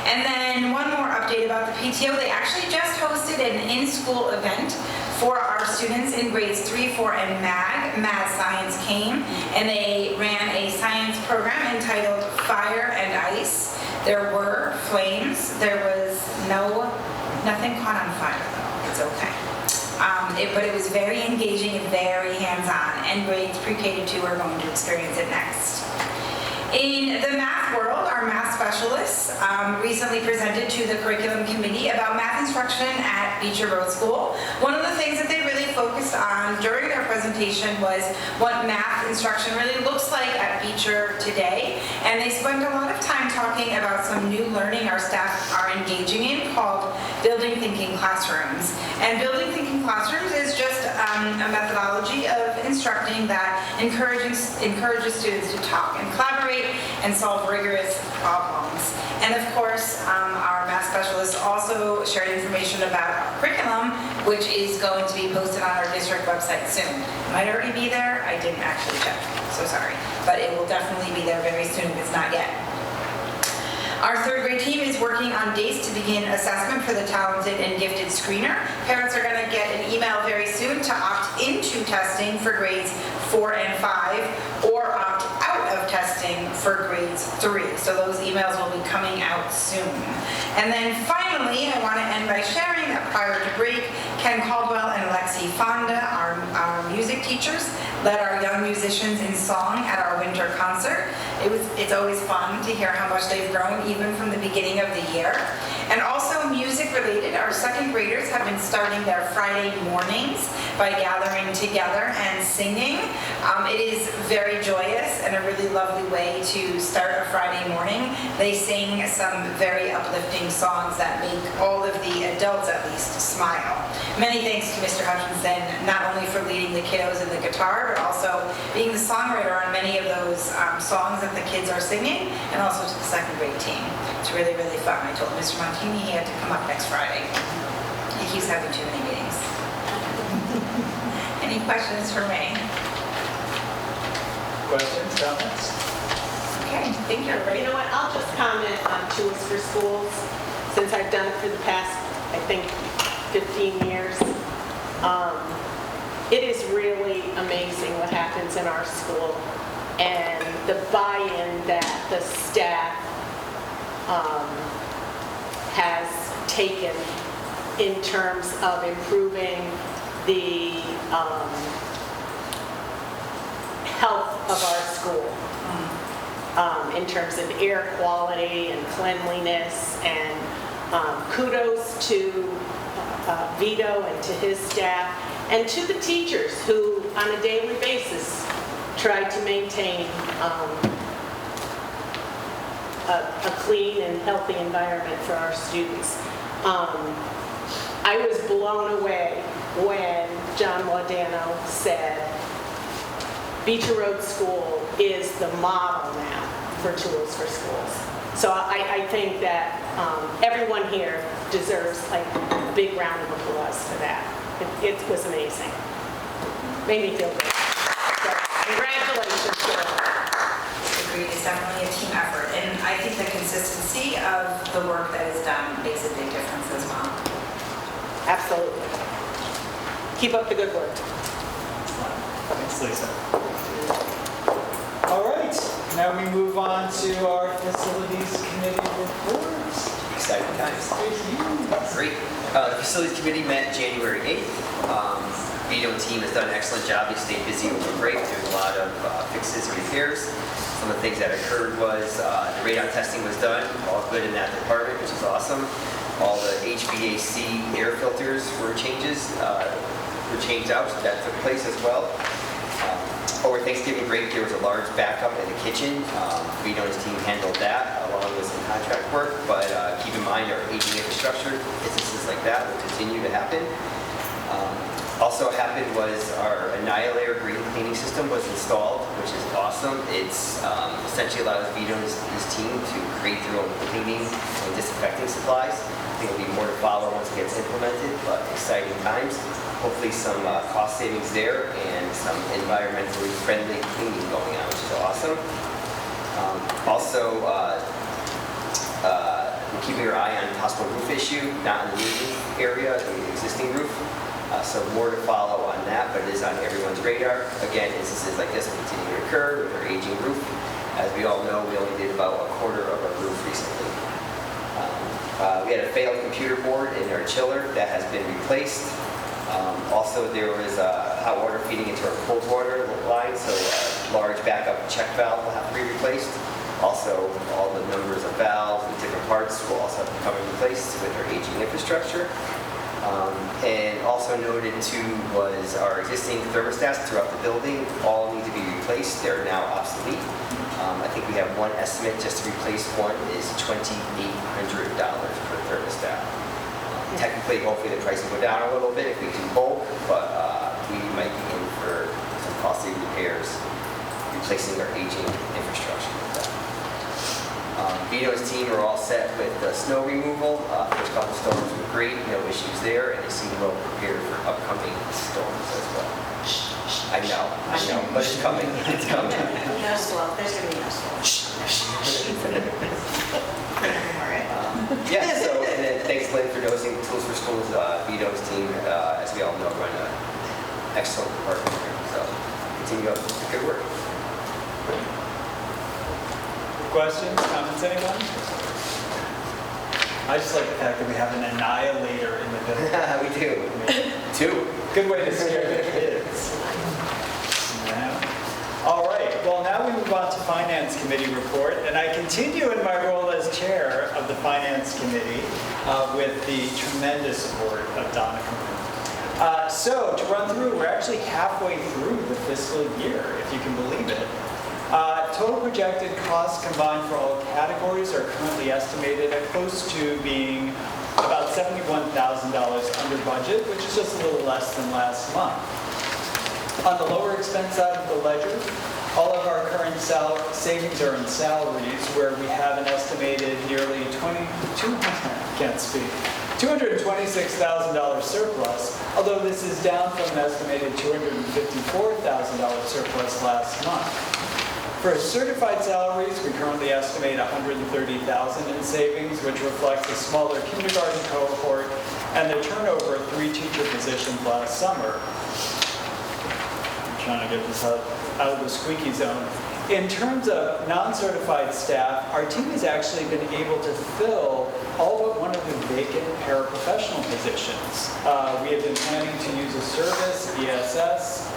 J: And then one more update about the PTO. They actually just hosted an in-school event for our students in grades 3, 4, and Mad Science came, and they ran a science program entitled Fire and Ice. There were flames. There was nothing caught on fire, though. It's okay. But it was very engaging and very hands-on, and grades pre-K to 2 are going to experience it next. In the math world, our math specialists recently presented to the curriculum committee about math instruction at Beecher Road School. One of the things that they really focused on during their presentation was what math instruction really looks like at Beecher today, and they spent a lot of time talking about some new learning our staff are engaging in called Building Thinking Classrooms. And Building Thinking Classrooms is just a methodology of instructing that encourages students to talk and collaborate and solve rigorous problems. And of course, our math specialist also shared information about our curriculum, which is going to be posted on our district website soon. It might already be there. I didn't actually check, so sorry. But it will definitely be there very soon if it's not yet. Our third grade team is working on dates to begin assessment for the talented and gifted screener. Parents are going to get an email very soon to opt into testing for grades 4 and 5 or opt out of testing for grades 3. So those emails will be coming out soon. And then finally, I want to end by sharing that prior to break, Ken Caldwell and Lexi Fonda, our music teachers, led our young musicians in song at our winter concert. It's always fun to hear how much they've grown even from the beginning of the year. And also music related, our second graders have been starting their Friday mornings by gathering together and singing. It is very joyous and a really lovely way to start a Friday morning. They sing some very uplifting songs that make all of the adults at least smile. Many thanks to Mr. Hutchinson, not only for leading the kiddos in the guitar, but also being the songwriter on many of those songs that the kids are singing, and also to the second grade team. It's really, really fun. I told Mr. Montini he had to come up next Friday. He keeps having too many meetings. Any questions for me?
A: Questions, comments?
J: Okay, thank you.
B: You know what, I'll just comment on Tools for Schools, since I've done it for the past, I think, 15 years. It is really amazing what happens in our school and the buy-in that the staff has taken in terms of improving the health of our school, in terms of air quality and cleanliness, and kudos to Vito and to his staff, and to the teachers who, on a daily basis, try to maintain a clean and healthy environment for our students. I was blown away when John Laudano said Beecher Road School is the model now for Tools for Schools. So I think that everyone here deserves a big round of applause for that. It was amazing. Made me feel good. So, congratulations to everyone.
J: Agreed, it's definitely a team effort, and I think the consistency of the work that is done makes a big difference as well.
B: Absolutely. Keep up the good work.
A: Thanks, Lisa. All right, now we move on to our Facilities Committee reports.
K: Exciting times. Great. The Facilities Committee met January 8th. Vito and team has done an excellent job. They stayed busy over break. There's a lot of fixes and repairs. Some of the things that occurred was the radon testing was done, all good in that department, which is awesome. All the HVAC air filters were changed out, so that took place as well. Over Thanksgiving break, there was a large backup in the kitchen. Vito and his team handled that along with some contract work, but keep in mind our aging infrastructure, instances like that will continue to happen. Also happened was our Annihilator green cleaning system was installed, which is awesome. It's essentially allows Vito and his team to create their own cleaning and disinfecting supplies. I think there'll be more to follow once it gets implemented, but exciting times. Hopefully some cost savings there and some environmentally friendly cleaning going on, which is awesome. Also, we're keeping our eye on possible roof issue, not in the new roof area, the existing roof. So more to follow on that, but it is on everyone's radar. Again, instances like this continue to occur with our aging roof. As we all know, we only did about a quarter of our roof recently. We had a failed computer board in our chiller that has been replaced. Also, there was hot water feeding into our cold water line, so a large backup check valve will have to be replaced. Also, all the numbers of valves and different parts will also have to come into place with our aging infrastructure. And also noted too was our existing thermostats throughout the building all need to be replaced. They're now obsolete. I think we have one estimate just to replace one is $2,800 per thermostat. Technically, hopefully the price will go down a little bit if we do bulk, but we might be in for some costly repairs, replacing our aging infrastructure with that. Vito's team are all set with snow removal. First couple storms were great, no issues there, and they seem well prepared for upcoming storms as well. I know, but it's coming, it's coming.
G: No slow, there's gonna be no slow.
K: Yeah, so, and then thanks Lynn for noticing Tools for Schools, Vito's team, as we all know, run an excellent department here, so continue up the good work.
A: Questions, comments, anyone? I just like the fact that we have an annihilator in the building.
K: We do. Two.
A: Good way to scare the kids. Yeah. All right, well, now we move on to Finance Committee report, and I continue in my role as chair of the Finance Committee with the tremendous support of Donna Coon. So to run through, we're actually halfway through the fiscal year, if you can believe it. Total projected costs combined for all categories are currently estimated at close to being about $71,000 under budget, which is just a little less than last month. On the lower expense side of the ledger, all of our current savings are in salaries, where we have an estimated nearly $226,000 surplus, although this is down from an estimated $254,000 surplus last month. For certified salaries, we currently estimate $130,000 in savings, which reflects a smaller kindergarten cohort and the turnover of 3 teacher positions last summer. I'm trying to get this out of the squeaky zone. In terms of non-certified staff, our team has actually been able to fill all but one of the vacant paraprofessional positions. We have been planning to use a service, ESS,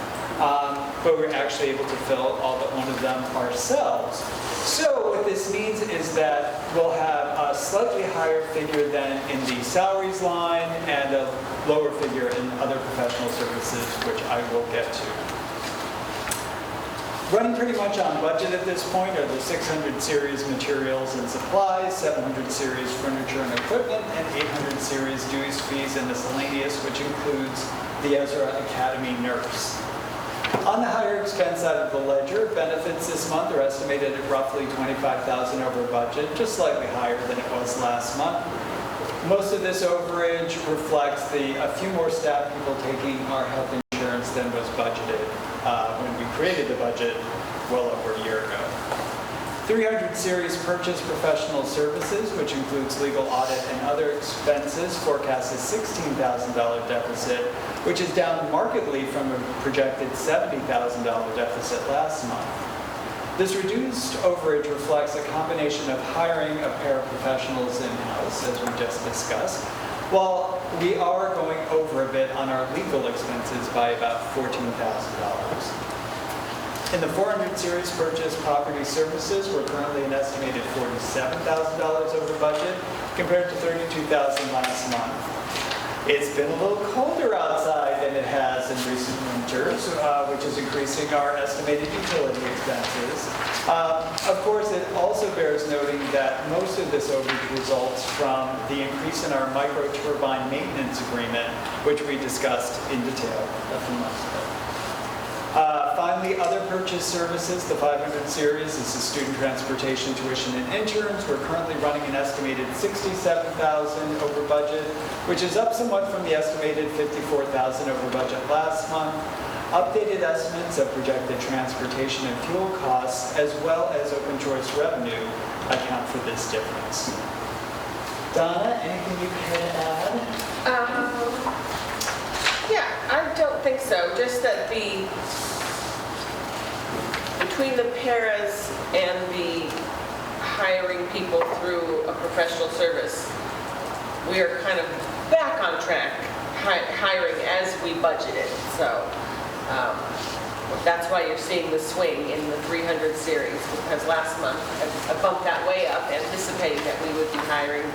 A: but we're actually able to fill all but one of them ourselves. So what this means is that we'll have a slightly higher figure than in the salaries line and a lower figure in other professional services, which I will get to. Running pretty much on budget at this point are the 600 series materials and supplies, 700 series furniture and equipment, and 800 series dues, fees, and miscellaneous, which includes the Ezra Academy nurse. On the higher expense side of the ledger, benefits this month are estimated at roughly $25,000 over budget, just slightly higher than it was last month. Most of this overage reflects a few more staff people taking our health insurance than was budgeted when we created the budget well over a year ago. 300 series purchase professional services, which includes legal audit and other expenses, forecast a $16,000 deficit, which is down markedly from a projected $70,000 deficit last month. This reduced overage reflects a combination of hiring of paraprofessionals in-house, as we just discussed, while we are going over a bit on our legal expenses by about $14,000. In the 400 series purchase property services, we're currently an estimated $47,000 over budget, compared to $32,000 last month. It's been a little colder outside than it has in recent winters, which is increasing our estimated utility expenses. Of course, it also bears noting that most of this overage results from the increase in our microturbine maintenance agreement, which we discussed in detail a few months ago. Finally, other purchase services, the 500 series is the student transportation, tuition, and interns. We're currently running an estimated $67,000 over budget, which is up somewhat from the estimated $54,000 over budget last month. Updated estimates of projected transportation and fuel costs, as well as open choice revenue, account for this difference. Donna, anything you care to add?
B: Yeah, I don't think so. Just that between the paras and the hiring people through a professional service, we are kind of back on track hiring as we budgeted. So that's why you're seeing the swing in the 300 series, because last month I bumped that way up, anticipating that we would be hiring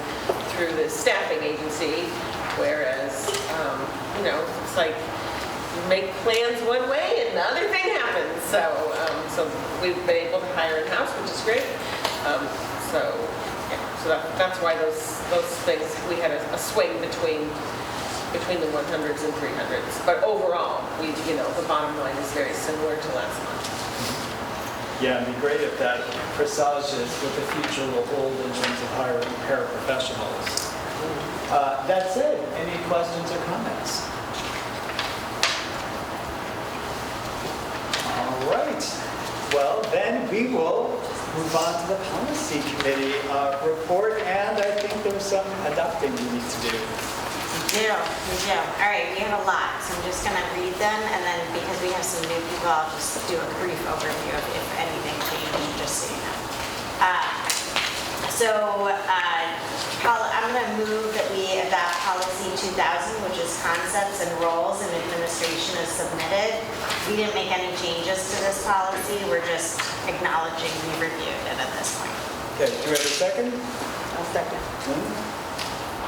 B: through the staffing agency. Whereas, it's like you make plans one way and the other thing happens. So we've been able to hire in-house, which is great. So that's why those things, we had a swing between the 100s and 300s. But overall, the bottom line is very similar to last month.
A: Yeah, it'd be great if that presages what the future will hold in terms of hiring paraprofessionals. That said, any questions or comments? All right. Well, then we will move on to the policy committee report, and I think there's some adopting we need to do.
G: We do. All right, we have a lot, so I'm just going to read them, and then because we have some new people, I'll just do a brief overview of if anything changed, just so you know. I'm going to move that we adopt policy 2000, which is concepts and roles and administration as submitted. We didn't make any changes to this policy. We're just acknowledging we reviewed it at this point.
A: Okay, do we have a second?
B: I'll second.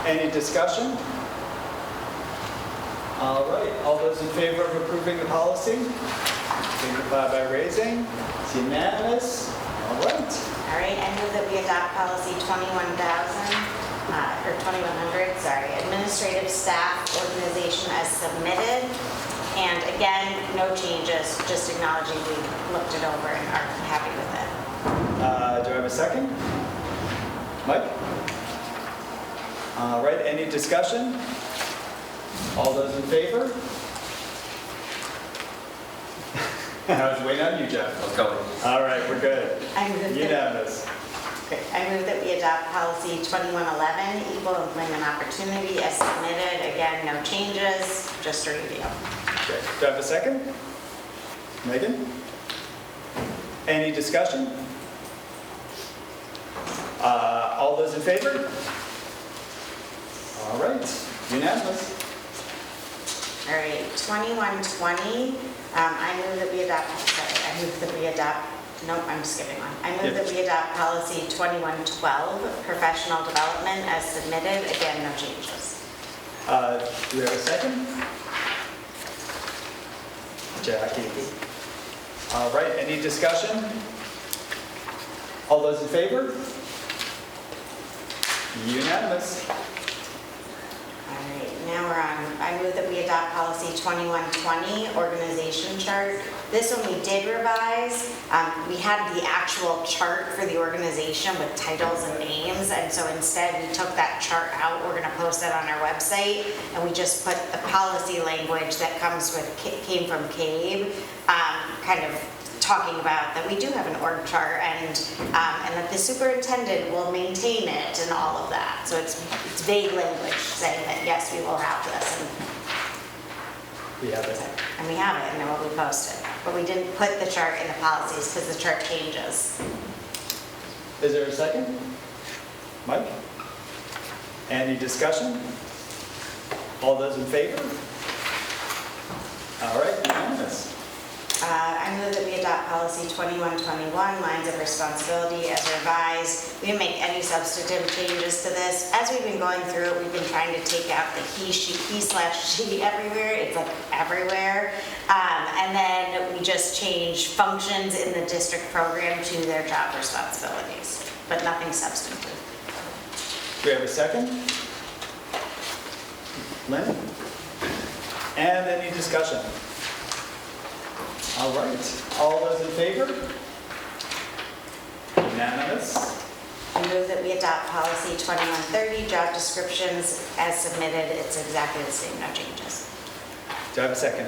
A: Any discussion? All right, all those in favor of approving the policy, signify by raising. It's unanimous. All right.
G: All right, I move that we adopt policy 2100, administrative staff organization as submitted. And again, no changes, just acknowledging we looked it over and are happy with it.
A: Do I have a second? Mike? All right, any discussion? All those in favor? I was waiting on you, Jeff.
K: Let's go.
A: All right, we're good.
G: I move that-
A: Unanimous.
G: I move that we adopt policy 2111, equal employment opportunity as submitted. Again, no changes, just a review.
A: Okay. Do I have a second? Megan? Any discussion? All those in favor? All right, unanimous.
G: All right, 2120, I move that we adopt, nope, I'm skipping one. I move that we adopt policy 2112, professional development as submitted. Again, no changes.
A: Do we have a second? Jackie. All right, any discussion? All those in favor? Unanimous.
G: All right, now we're on, I move that we adopt policy 2120, organization chart. This one we did revise. We had the actual chart for the organization with titles and names, and so instead we took that chart out. We're going to post that on our website, and we just put the policy language that came from CABE, kind of talking about that we do have an org chart and that the superintendent will maintain it and all of that. So it's vague language saying that yes, we will have this.
A: We have it.
G: And we have it, and it will be posted. But we didn't put the chart in the policies because the chart changes.
A: Is there a second? Mike? Any discussion? All those in favor? All right, unanimous.
G: I move that we adopt policy 2121, lines of responsibility as revised. We didn't make any substantive changes to this. As we've been going through it, we've been trying to take out the he/she everywhere. It's like everywhere. And then we just changed functions in the district program to their job responsibilities, but nothing substantive.
A: Do we have a second? Lynn? And any discussion? All right, all those in favor? Unanimous.
G: I move that we adopt policy 2130, job descriptions as submitted. It's exactly the same, no changes.
A: Do I have a second?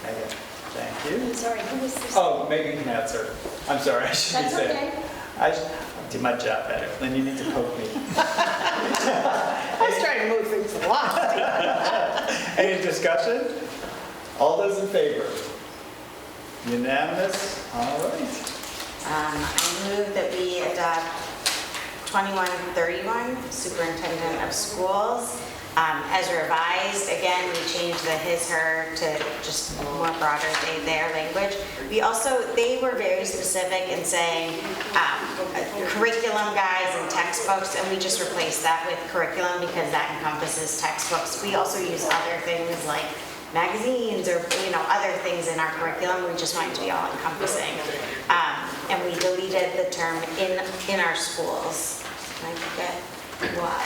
A: Megan, thank you.
F: I'm sorry, who was this?
A: Oh, Megan can answer. I'm sorry, I shouldn't
F: That's
A: say.
F: okay.
A: I did my job better. Then you need to poke me.
B: I was trying to move things along.
A: Any discussion? All those in favor? Unanimous? All right.
G: I move that we adopt 2131, superintendent of schools. As revised, again, we changed the his, her to just more broader their language. They were very specific in saying curriculum guides and textbooks, and we just replaced that with curriculum because that encompasses textbooks. We also use other things like magazines or other things in our curriculum. We just want it to be all encompassing. And we deleted the term in our schools. Can I forget what?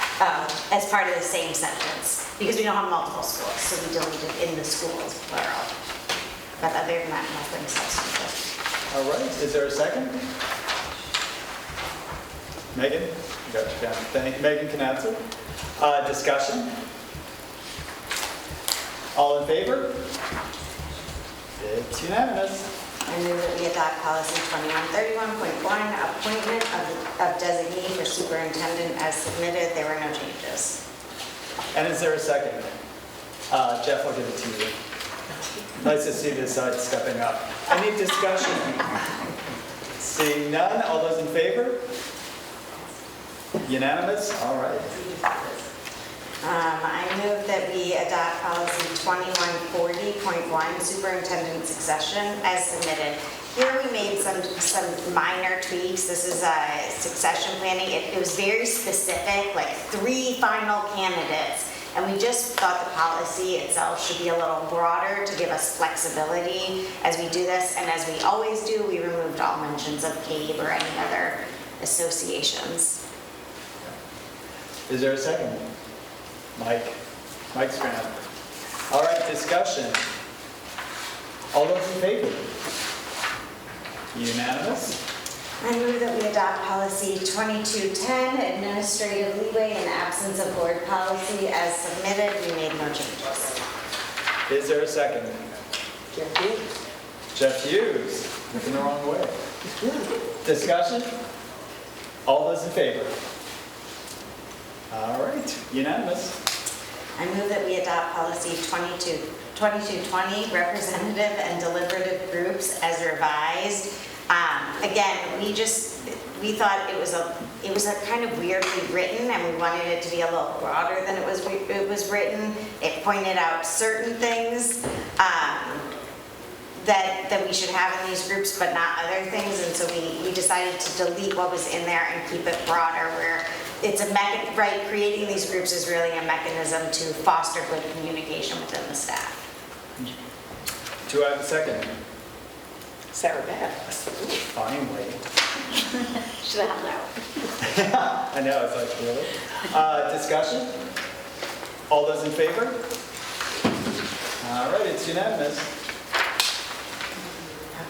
G: As part of the same sentence, because we don't have multiple schools, so we deleted in the schools, plural. But other than that, nothing substantive.
A: All right, is there a second? Megan? Got you down. Thank you. Megan can answer. Discussion? All in favor? It's unanimous.
G: I move that we adopt policy 2131.1, appointment of designee for superintendent as submitted. There were no changes.
A: And is there a second? Jeff, I'll give it to you. Nice to see this side stepping up. Any discussion? Seeing none, all those in favor? Unanimous? All right.
G: I move that we adopt policy 2140.1, superintendent succession, as submitted. Here we made some minor tweaks. This is succession planning. It was very specific, like 3 final candidates. And we just thought the policy itself should be a little broader to give us flexibility as we do this. And as we always do, we removed all mentions of CAVE or any other associations.
A: Is there a second? Mike's grant. All right, discussion. All those in favor? Unanimous?
G: I move that we adopt policy 2210, administrative leeway in absence of board policy, as submitted. We made no changes.
A: Is there a second? Jeff Hughes. Looking the wrong way. Discussion? All those in favor? All right, unanimous.
G: I move that we adopt policy 2220, representative and deliberative groups, as revised. Again, we thought it was a kind of weirdly written, and we wanted it to be a little broader than it was written. It pointed out certain things that we should have in these groups, but not other things. And so we decided to delete what was in there and keep it broader, where it's creating these groups is really a mechanism to foster good communication within the staff.
A: Do I have a second?
B: Sarah Beth.
A: Finally.
E: Should have that.
A: I know, it's like, really? Discussion? All those in favor? All right, it's unanimous.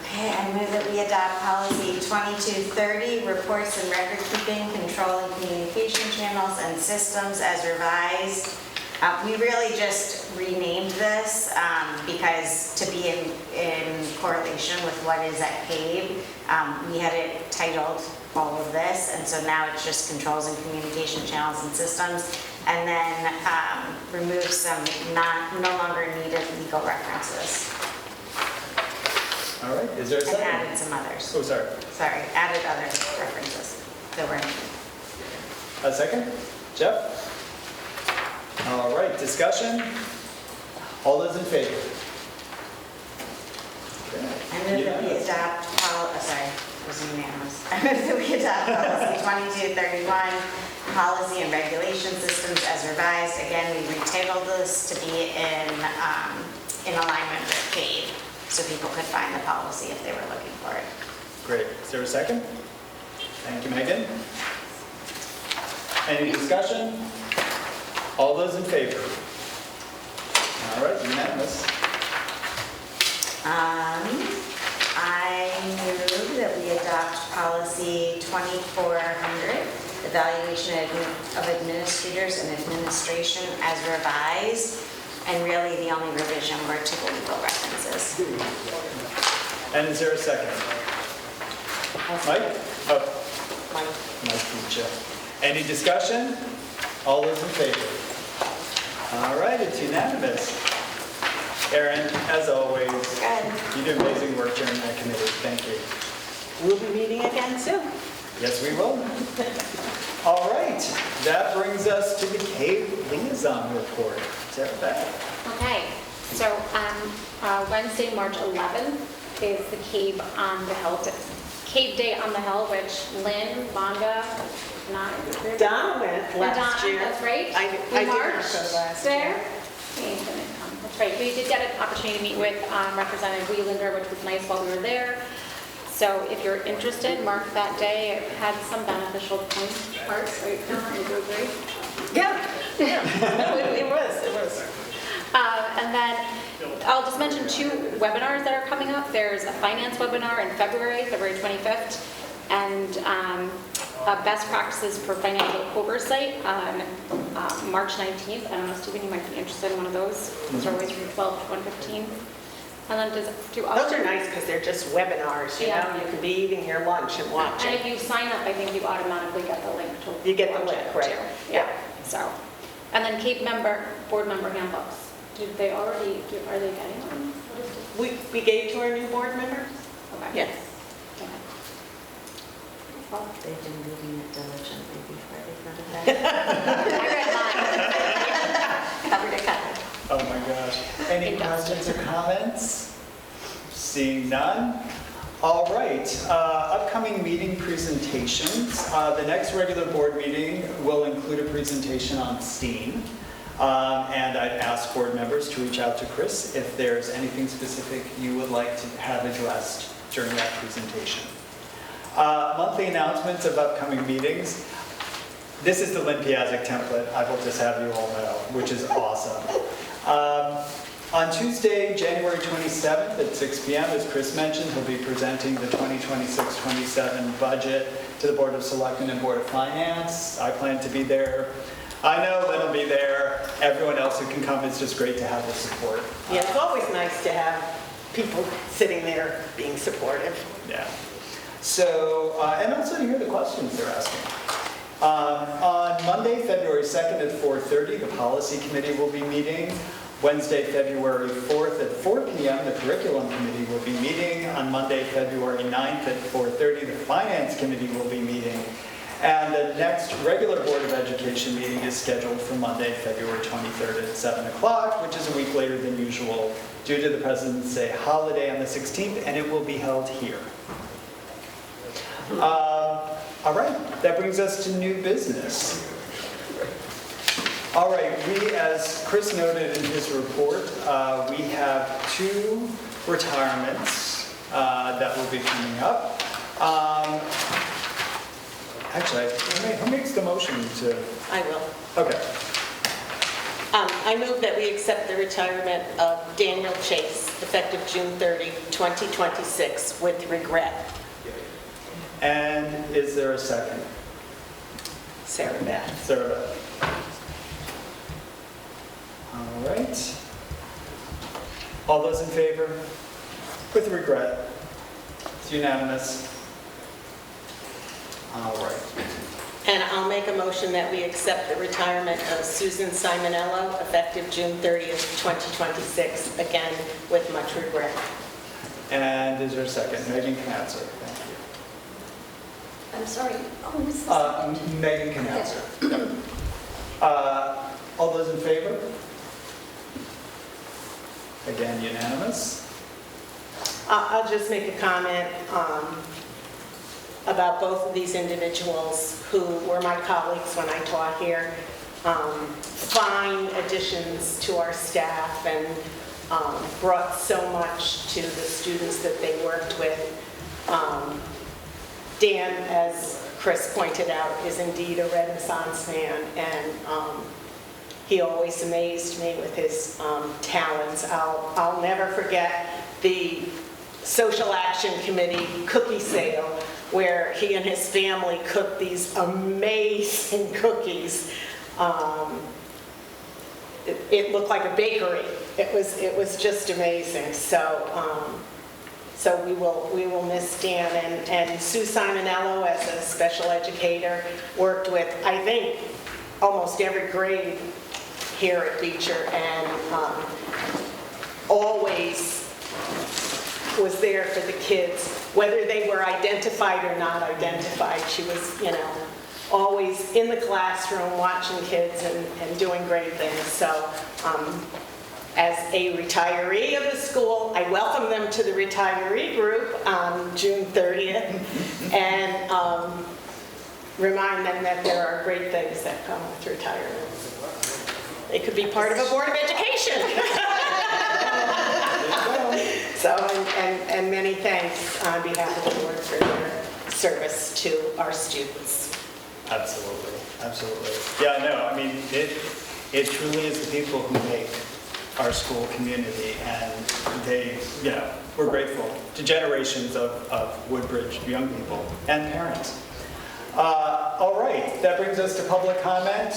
G: Okay, I move that we adopt policy 2230, reports and record keeping, control and communication channels and systems, as revised. We really just renamed this because to be in correlation with what is at CAVE, we had it titled all of this, and so now it's just controls and communication channels and systems, and then remove some no longer needed legal references.
A: All right, is there a
G: And
A: second?
G: added some others.
A: Oh, sorry.
G: Sorry, added other references that were needed.
A: A second? Jeff? All right, discussion? All those in favor? Okay.
G: I move that we adopt, it was unanimous. I move that we adopt policy 2231, policy and regulation systems, as revised. Again, we retitled this to be in alignment with CAVE, so people could find the policy if they were looking for it.
A: Great. Is there a second? Thank you, Megan. Any discussion? All those in favor? All right, unanimous.
G: I move that we adopt policy 2400, evaluation of administrators and administration, as revised. And really, the only revision were to the legal references.
A: And is there a second? Mike? Oh. Mike beat you. Any discussion? All those in favor? All right, it's unanimous. Erin, as always, you do amazing work during that committee. Thank you.
B: We'll be meeting again soon.
A: Yes, we will. All right, that brings us to the CAVE liaison report. Sarah Beth.
L: Okay, so on Wednesday, March 11th is the CAVE on the Hill, CAVE Day on the Hill, which Lynn, Vonda,
B: Donna went last year.
L: That's right.
B: I
L: We
B: did not
L: marched
B: go last
L: there.
B: year.
L: That's right. We did get an opportunity to meet with Representative Wieslander, which was nice while we were there. So if you're interested, mark that day. It had some beneficial parts, right, Donna? Would you agree?
B: Yeah. No, it was.
L: And then I'll just mention 2 webinars that are coming up. There's a finance webinar in February 25th, and a best practices for financial oversight on March 19th. I don't know, Stephen, you might be interested in one of those. Those are always from 12 to 1:15. And then
B: Those are nice because they're just webinars, you know,
L: Yeah.
B: you can be eating your lunch and watch
L: And
B: it.
L: if you sign up, I think you automatically get the link to.
B: You get the
L: watch
B: link,
L: it,
B: right.
L: too. Yeah, so. And then board member handbooks. Did they already, are they getting them? What is it?
B: We gave to our new board members?
L: Okay.
B: Yes.
L: Okay. Well,
G: They've been reading it diligently before they go to bed.
L: I read mine.
G: Cover to cover.
A: Oh my gosh. Any
L: Fantastic.
A: questions or comments? Seeing none? All right, upcoming meeting presentations. The next regular board meeting will include a presentation on STEAM. And I'd ask board members to reach out to Chris if there's anything specific you would like to have addressed during that presentation. Monthly announcements of upcoming meetings. This is the Lynn Piazzik template, I will just have you all know, which is awesome. On Tuesday, January 27th at 6 p.m., as Chris mentioned, he'll be presenting the 2026-27 budget to the Board of Selectmen and Board of Finance. I plan to be there. I know Lynn will be there. Everyone else who can come, it's just great to have the support.
B: Yeah, it's always nice to have people sitting there being supportive.
A: Yeah. So, and also to hear the questions they're asking. On Monday, February 2nd at 4:30, the Policy Committee will be meeting. Wednesday, February 4th at 4 p.m., the Curriculum Committee will be meeting. On Monday, February 9th at 4:30, the Finance Committee will be meeting. And the next regular Board of Education meeting is scheduled for Monday, February 23rd at 7 o'clock, which is a week later than usual due to the President's Day holiday on the 16th, and it will be held here. All right, that brings us to new business. All right, we, as Chris noted in his report, we have 2 retirements that will be coming up. Actually, who makes the motion to?
B: I will.
A: Okay.
B: I move that we accept the retirement of Daniel Chase, effective June 30, 2026, with regret.
A: And is there a second?
B: Sarah Beth.
A: Sarah Beth. All right. All those in favor? With regret. It's unanimous. All right.
B: And I'll make a motion that we accept the retirement of Susan Simonello, effective June 30th, 2026, again, with much regret.
A: And is there a second? Megan Knatzer. Thank
G: I'm sorry, who was this?
A: you. Megan Knatzer. All those in favor? Again, unanimous.
B: I'll just make a comment about both of these individuals who were my colleagues when I taught here. Fine additions to our staff and brought so much to the students that they worked with. Dan, as Chris pointed out, is indeed a Renaissance man, and he always amazed me with his talents. I'll never forget the Social Action Committee cookie sale where he and his family cooked these amazing cookies. It looked like a bakery. It was just amazing. So we will miss Dan, and Sue Simonello as a special educator worked with, I think, almost every grade here at Beecher, and always was there for the kids, whether they were identified or not identified. She was, always in the classroom watching kids and doing great things. So as a retiree of the school, I welcome them to the retiree group on June 30th and remind them that there are great things that come with retirement. They could be part of a board of education. So, and many thanks on behalf of the board for their service to our students.
A: Absolutely, absolutely. Yeah, no, I mean, it truly is the people who make our school community, and they, we're grateful to generations of Woodbridge young people and parents. All right, that brings us to public comment.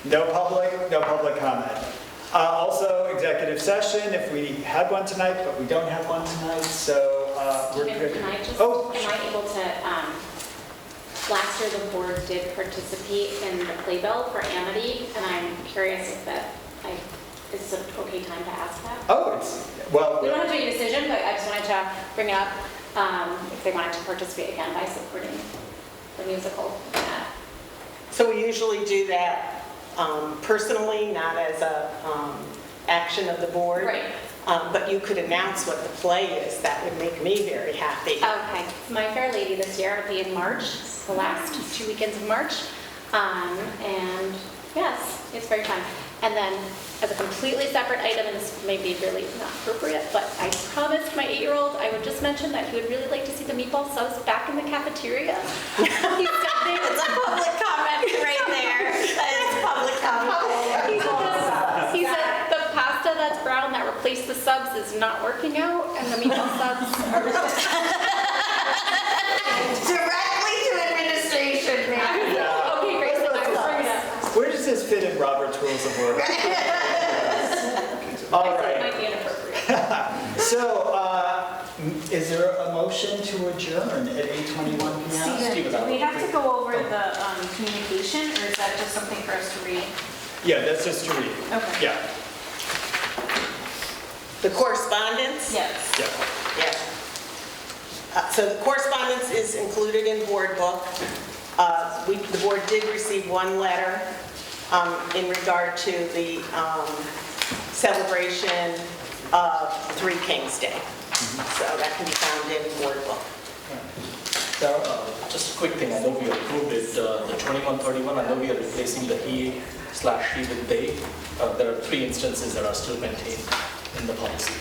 A: No public comment. Also, executive session, if we had one tonight, but we don't have one tonight, so we're good.
L: Can I just,
A: Oh,
L: am I able to, last year the board did participate in the playbill for Amity, and I'm curious if is it an okay time to ask that?
A: oh, it's, well,
L: We don't have to make a decision, but I just wanted to bring it up if they wanted to participate again by supporting the musical.
B: So we usually do that personally, not as a action of the board.
L: Right.
B: But you could announce what the play is. That would make me very happy.
L: Okay. My Fair Lady this year will be in March, the last 2 weekends of March. And yes, it's very fun. And then as a completely separate item, and this may be really not appropriate, but I promised my 8-year-old I would just mention that he would really like to see the meatball subs back in the cafeteria. He said
G: It's a public comment right there. That is public comment.
L: He said the pasta that's brown that replaced the subs is not working out, and the meatball subs are
G: Directly to administration, man.
L: okay, great. So I will bring it up.
A: where does this fit in Robert's Rules of Order? All
L: It
A: right.
L: might be inappropriate.
A: So, is there a motion to adjourn at 8:21 p.m.?
C: Steve,
I: Do we have to go over the communication, or is that just something for us to read?
A: Yeah, that's just to read.
I: Okay.
A: Yeah,
B: The correspondence?
I: Yes.
A: yeah.
B: Yeah. So the correspondence is included in board book. The board did receive one letter in regard to the celebration of Three Kings Day. So that can be found in board book.
C: Just a quick thing, I know we approved it, the 2131, I know we are replacing the he/she with they. There are 3 instances that are still maintained in the policy.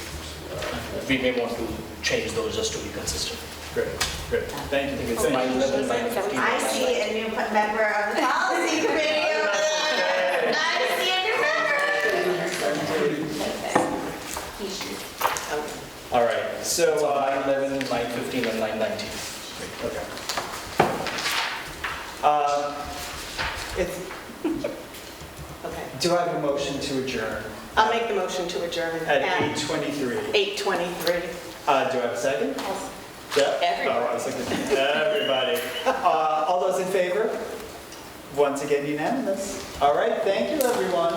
C: We may want to change those just to be consistent.
A: Great, great. Thank you.
C: I think it's 911, 915.
G: I see a new member of the policy committee over there. I see a new member.
A: All right, so,
C: 911, 915, and 919.
A: okay.
B: Okay.
A: Do I have a motion to adjourn
B: I'll make the motion to adjourn
A: at
B: at
A: 8:23?
B: 8:23.
A: Do I have a second? Yeah?
B: Everybody.
A: Oh, I was looking at everybody. All those in favor? Once again, unanimous. All right, thank you, everyone.